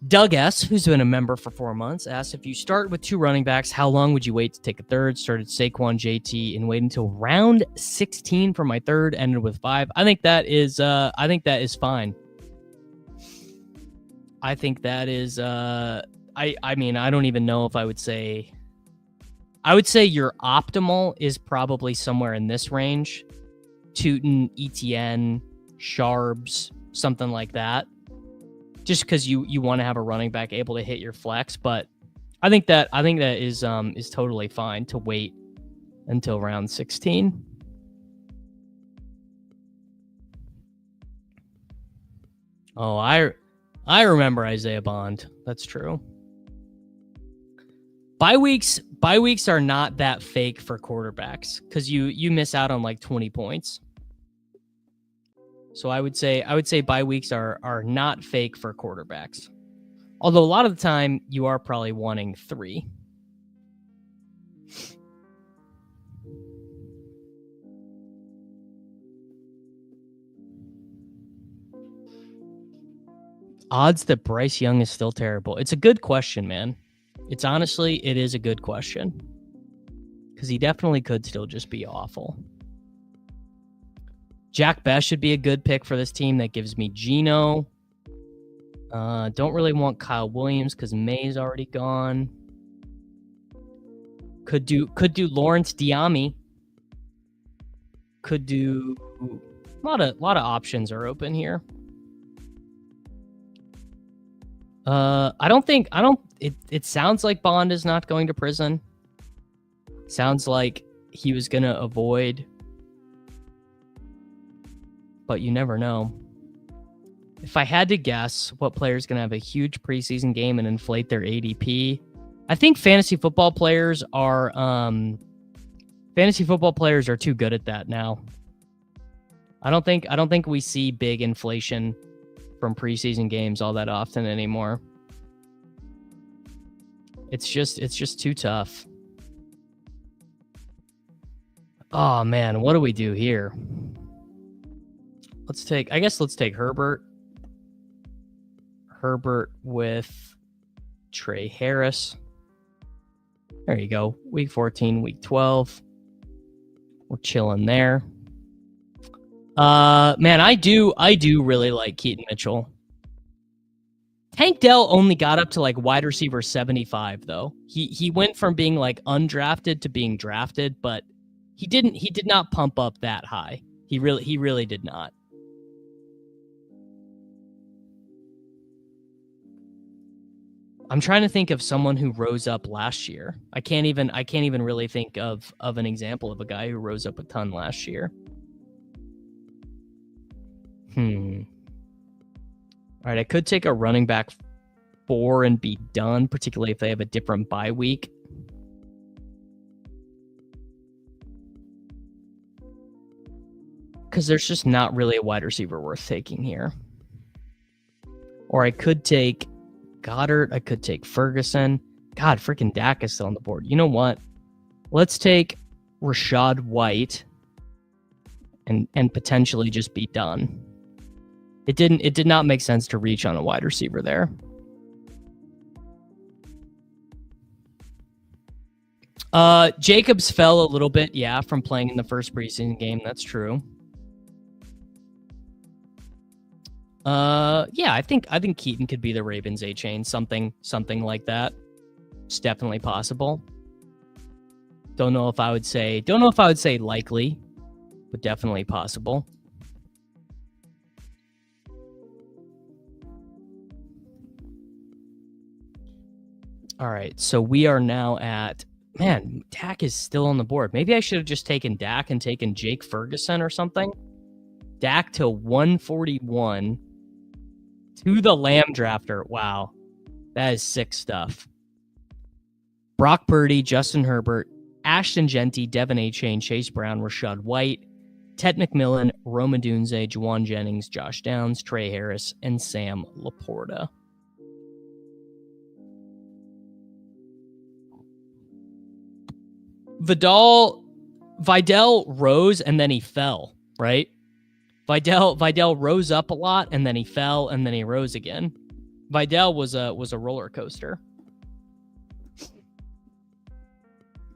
Doug S., who's been a member for 4 months, asked, if you start with 2 running backs, how long would you wait to take a third? Started Saquon, JT, and wait until round 16 for my third. Ended with 5. I think that is fine. I think that is. I mean, I don't even know if I would say. I would say your optimal is probably somewhere in this range. Tootin, ETN, Sharbs, something like that. just because you want to have a running back able to hit your flex. But I think that is totally fine to wait until round 16. Oh, I remember Isaiah Bond. That's true. Bye weeks are not that fake for quarterbacks because you miss out on like 20 points. So I would say bye weeks are not fake for quarterbacks. Although a lot of the time you are probably wanting 3. Odds that Bryce Young is still terrible. It's a good question, man. It is a good question. Because he definitely could still just be awful. Jack Best should be a good pick for this team. That gives me Geno. Don't really want Kyle Williams because May's already gone. Could do Lawrence Diami. Could do a lot of options are open here. It sounds like Bond is not going to prison. Sounds like he was going to avoid. But you never know. If I had to guess what player is going to have a huge preseason game and inflate their ADP, I think fantasy football players are too good at that now. I don't think we see big inflation from preseason games all that often anymore. It's just too tough. Oh man, what do we do here? Let's take Herbert. Herbert with Trey Harris. There you go. Week 14, week 12. We're chilling there. Man, I do really like Keaton Mitchell. Tank Dell only got up to like wide receiver 75 though. He went from being like undrafted to being drafted, but he did not pump up that high. He really did not. I'm trying to think of someone who rose up last year. I can't even really think of an example of a guy who rose up a ton last year. All right, I could take a running back 4 and be done, particularly if they have a different bye week. Because there's just not really a wide receiver worth taking here. Or I could take Goddard. I could take Ferguson. God, freaking Dak is still on the board. You know what? Let's take Rachaad White and potentially just be done. It did not make sense to reach on a wide receiver there. Jacobs fell a little bit, yeah, from playing in the first preseason game. That's true. Yeah, I think Keaton could be the Ravens A-chain, something like that. It's definitely possible. Don't know if I would say likely, but definitely possible. All right, so we are now at, man, Dak is still on the board. Maybe I should have just taken Dak and taken Jake Ferguson or something. Dak to 141 to the Lamb drafter. Wow, that is sick stuff. Brock Purdy, Justin Herbert, Ashton Jeanty, Devin A-Chain, Chase Brown, Rachaad White, Ted McMillan, Rome Odunze, Juwan Jennings, Josh Downs, Trey Harris, and Sam Laporta. Vidal rose and then he fell, right? Vidal rose up a lot and then he fell and then he rose again. Vidal was a roller coaster.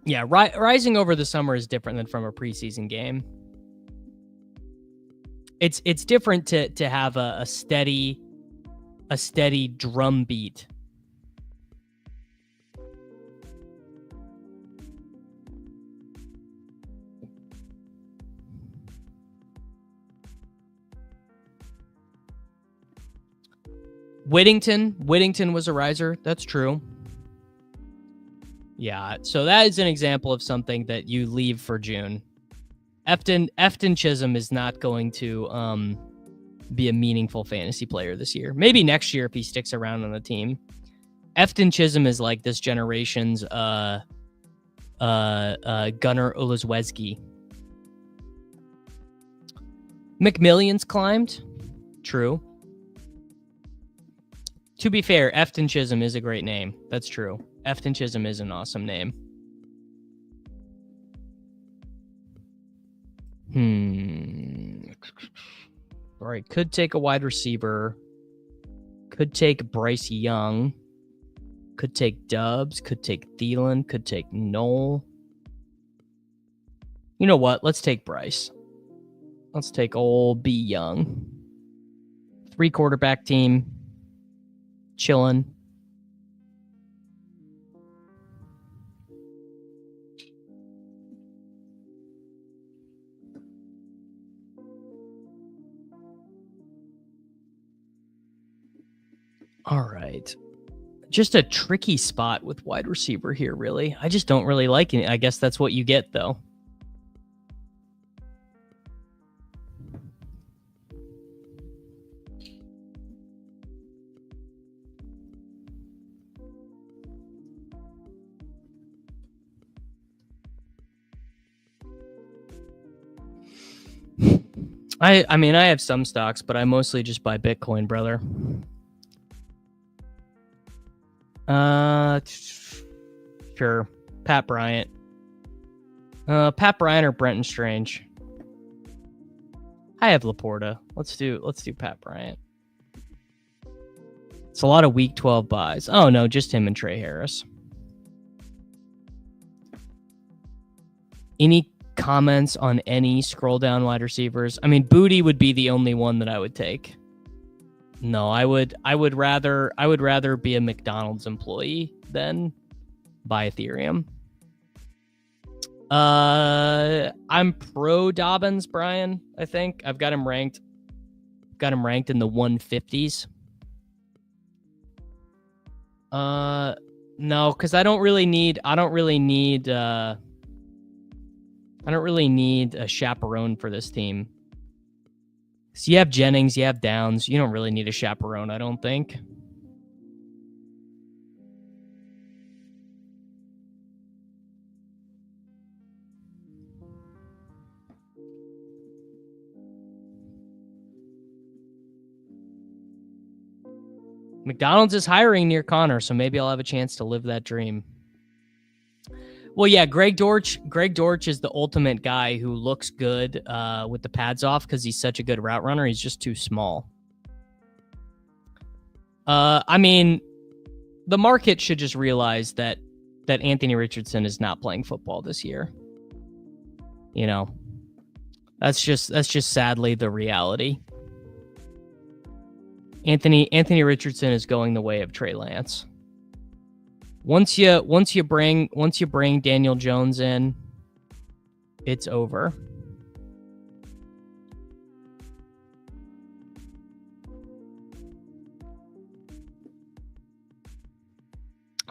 Yeah, rising over the summer is different than from a preseason game. It's different to have a steady drum beat. Whittington was a riser. That's true. Yeah, so that is an example of something that you leave for June. Efton Chisholm is not going to be a meaningful fantasy player this year. Maybe next year if he sticks around on the team. Efton Chisholm is like this generation's Gunnar Ulazweski. McMillion's climbed. True. To be fair, Efton Chisholm is a great name. That's true. Efton Chisholm is an awesome name. All right, could take a wide receiver. Could take Bryce Young. Could take Dubs. Could take Thielen. Could take Knoll. You know what? Let's take Bryce. Let's take old B Young. 3 quarterback team. Chillin'. All right. Just a tricky spot with wide receiver here, really. I just don't really like it. I guess that's what you get, though. I mean, I have some stocks, but I mostly just buy Bitcoin, brother. Sure. Pat Bryant. Pat Bryant or Brenton Strange. I have Laporta. Let's do Pat Bryant. It's a lot of week 12 buys. Oh no, just him and Trey Harris. Any comments on any scroll down wide receivers? I mean, Booty would be the only one that I would take. No, I would rather be a McDonald's employee than buy Ethereum. I'm pro Dobbins, Brian. I think I've got him ranked. Got him ranked in the 150s. No, because I don't really need a chaperone for this team. So you have Jennings, you have Downs. You don't really need a chaperone, I don't think. McDonald's is hiring near Connor, so maybe I'll have a chance to live that dream. Well, yeah, Greg Dortch is the ultimate guy who looks good with the pads off because he's such a good route runner. He's just too small. I mean, the market should just realize that Anthony Richardson is not playing football this year. You know, that's just sadly the reality. Anthony Richardson is going the way of Trey Lance. Once you bring Daniel Jones in, it's over.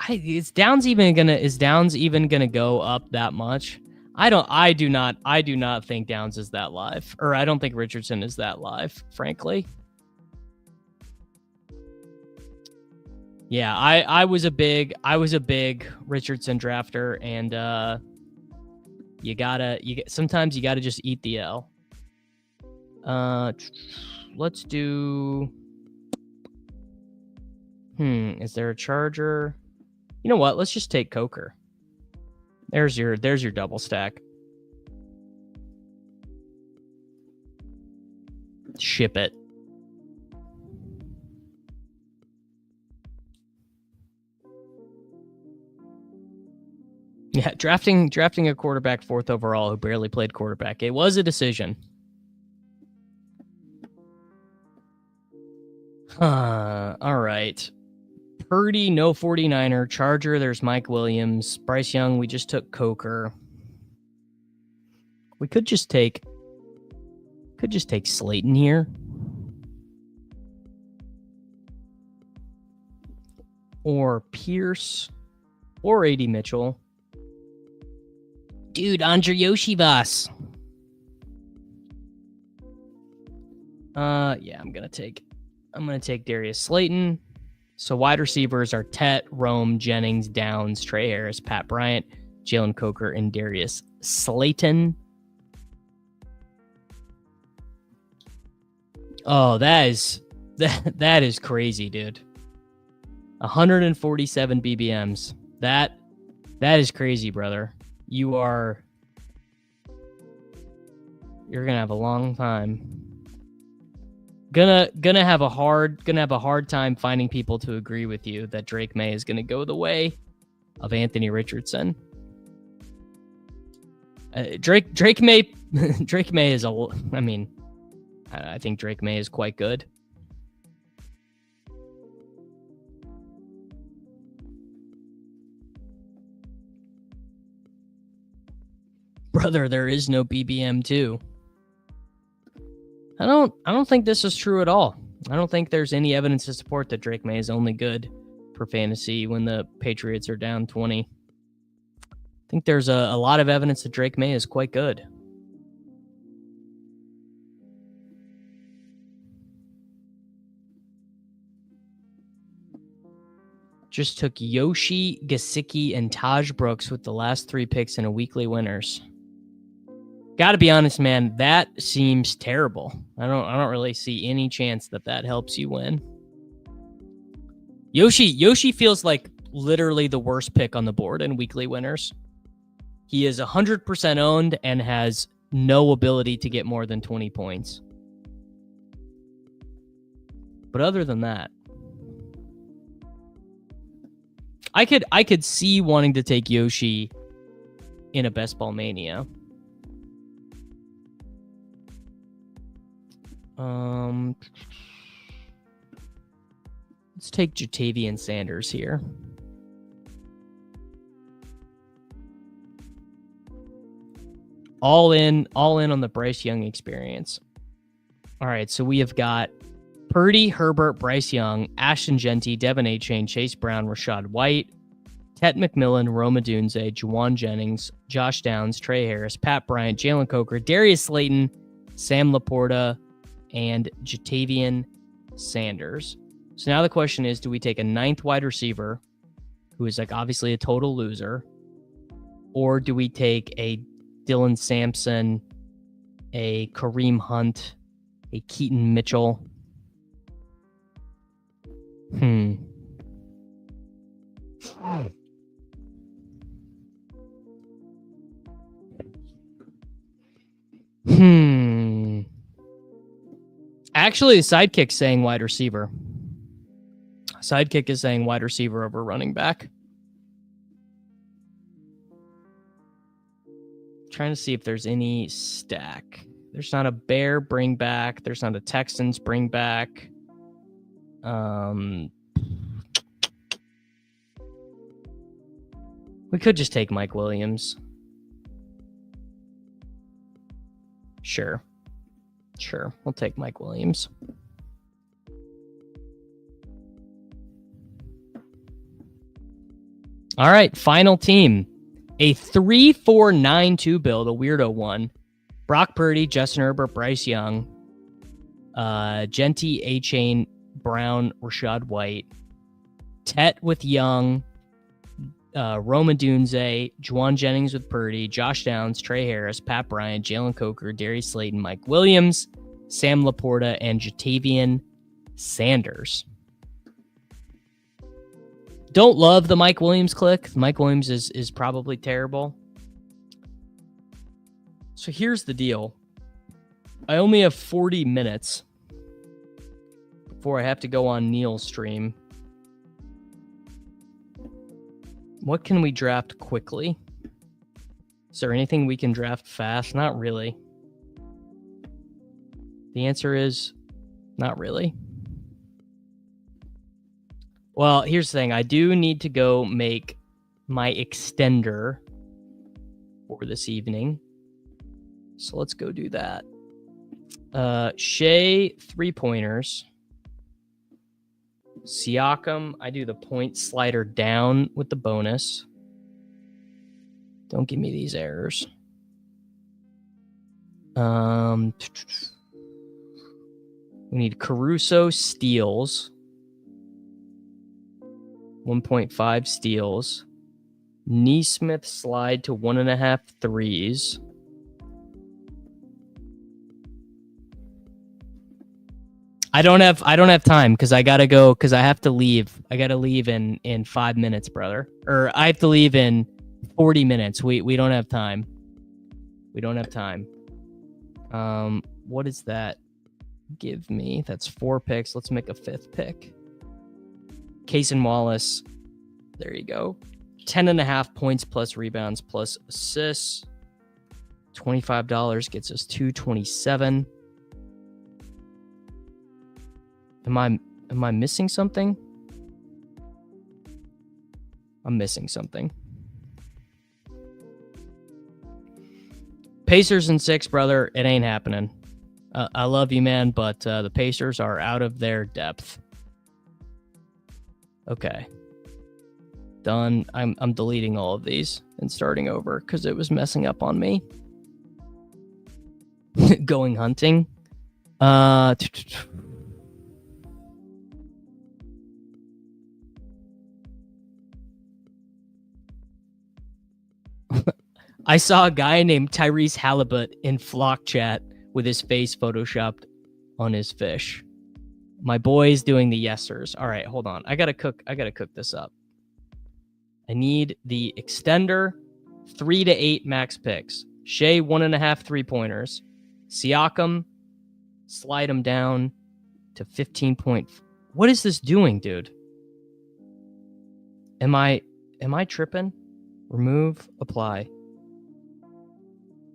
Is Downs even gonna go up that much? I do not think Downs is that live, or I don't think Richardson is that live, frankly. Yeah, I was a big Richardson drafter, and sometimes you gotta just eat the L. Let's do. Is there a Charger? You know what? Let's just take Coker. There's your double stack. Ship it. Yeah, drafting a quarterback 4th overall who barely played quarterback. It was a decision. All right. Purdy, no 49er. Charger, there's Mike Williams. Bryce Young, we just took Coker. We could just take Slayton here. or Pierce or AD Mitchell. Dude, Andre Yoshivas. Yeah, I'm gonna take Darius Slayton. So wide receivers are Tet, Rome, Jennings, Downs, Trey Harris, Pat Bryant, Jalen Coker, and Darius Slayton. Oh, that is crazy, dude. 147 BBMs. That is crazy, brother. You're gonna have a long time. Gonna have a hard time finding people to agree with you that Drake May is gonna go the way of Anthony Richardson. Drake May is I think Drake May is quite good. Brother, there is no BBM2. I don't think this is true at all. I don't think there's any evidence to support that Drake May is only good for fantasy when the Patriots are down 20. I think there's a lot of evidence that Drake May is quite good. Just took Yoshi, Gesicki, and Taj Brooks with the last 3 picks in a weekly winners. Gotta be honest, man, that seems terrible. I don't really see any chance that helps you win. Yoshi feels like literally the worst pick on the board in weekly winners. He is 100% owned and has no ability to get more than 20 points. But other than that, I could see wanting to take Yoshi in a Best Ball Mania. Let's take Jatavian Sanders here. All in on the Bryce Young experience. All right, so we have got Purdy, Herbert, Bryce Young, Ashton Jeanty, Devin Achane, Chase Brown, Rashad White, Tet McMillan, Rome Odunze, Juwan Jennings, Josh Downs, Trey Harris, Pat Bryant, Jalen Coker, Darius Slayton, Sam Laporta, and Jatavian Sanders. So now the question is, do we take a 9th wide receiver, who is like obviously a total loser, or do we take a Dylan Sampson, a Kareem Hunt, a Keaton Mitchell? Actually, the sidekick's saying wide receiver. Sidekick is saying wide receiver over running back. Trying to see if there's any stack. There's not a Bear bring back. There's not a Texans bring back. We could just take Mike Williams. Sure. We'll take Mike Williams. All right, final team. A 3-4-9-2 build, a weirdo one. Brock Purdy, Justin Herbert, Bryce Young, Jeanty, Achane, Brown, Rashad White, Tet with Young, Rome Odunze, Juwan Jennings with Purdy, Josh Downs, Trey Harris, Pat Bryant, Jalen Coker, Darius Slayton, Mike Williams, Sam Laporta, and Jatavian Sanders. Don't love the Mike Williams click. Mike Williams is probably terrible. So here's the deal. I only have 40 minutes before I have to go on Neil's stream. What can we draft quickly? Is there anything we can draft fast? Not really. The answer is not really. Well, here's the thing. I do need to go make my extender for this evening. So let's go do that. Shea 3-pointers. Siakam, I do the point slider down with the bonus. Don't give me these errors. We need Caruso steals. 1.5 steals. Neesmith slide to 1.5 threes. I don't have time because I gotta go because I have to leave. I gotta leave in 5 minutes, brother. Or I have to leave in 40 minutes. We don't have time. We don't have time. What is that? Give me. That's 4 picks. Let's make a 5th pick. Cason Wallace. There you go. 10.5 points plus rebounds plus assists. $25 gets us $227. Am I missing something? I'm missing something. Pacers in 6, brother. It ain't happening. I love you, man, but the Pacers are out of their depth. Okay. Done. I'm deleting all of these and starting over because it was messing up on me. Going hunting. I saw a guy named Tyrese Halibut in Flock Chat with his face photoshopped on his fish. My boy's doing the yesers. All right, hold on. I gotta cook this up. I need the extender, 3 to 8 max picks. Shea, 1.5 3-pointers. Siakam, slide him down to 15 point. What is this doing, dude? Am I tripping? Remove, apply.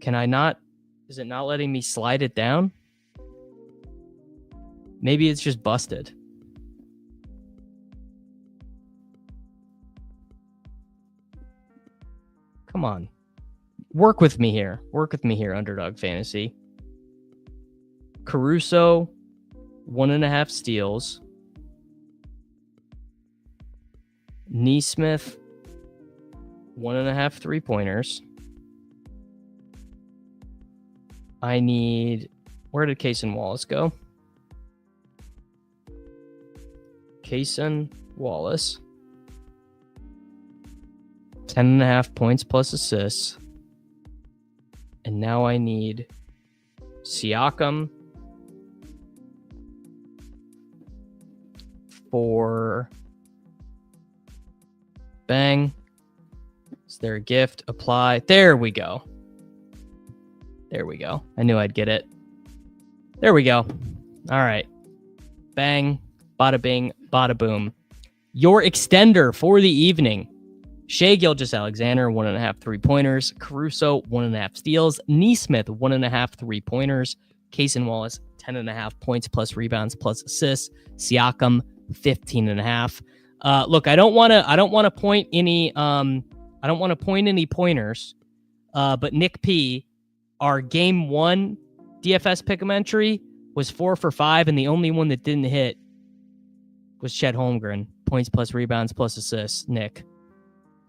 Can I not? Is it not letting me slide it down? Maybe it's just busted. Come on. Work with me here. Work with me here, Underdog Fantasy. Caruso, 1.5 steals. Neesmith, 1.5 3-pointers. I need... Where did Cason Wallace go? Cason Wallace. 10.5 points plus assists. And now I need Siakam for... Bang. Is there a gift? Apply. There we go. There we go. I knew I'd get it. There we go. All right. Bang. Bada bing. Bada boom. Your extender for the evening. Shea Gilgeous-Alexander, 1.5 3-pointers. Caruso, 1.5 steals. Neesmith, 1.5 3-pointers. Cason Wallace, 10.5 points plus rebounds plus assists. Siakam, 15.5. Look, I don't want to point any pointers. But Nick P, our game 1 DFS pick'em entry was 4 for 5, and the only one that didn't hit was Chet Holmgren, points plus rebounds plus assists. Nick,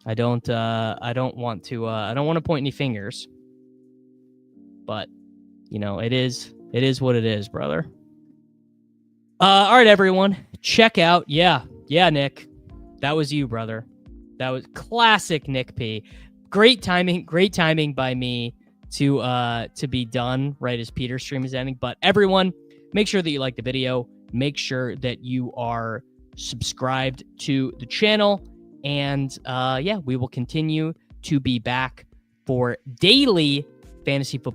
I don't want to point any fingers, but it is what it is, brother. All right, everyone, check out. Yeah, Nick, that was you, brother. That was classic Nick P. Great timing by me to be done right as Peter's stream is ending. But everyone, make sure that you like the video. Make sure that you are subscribed to the channel. And we will continue to be back for daily fantasy football.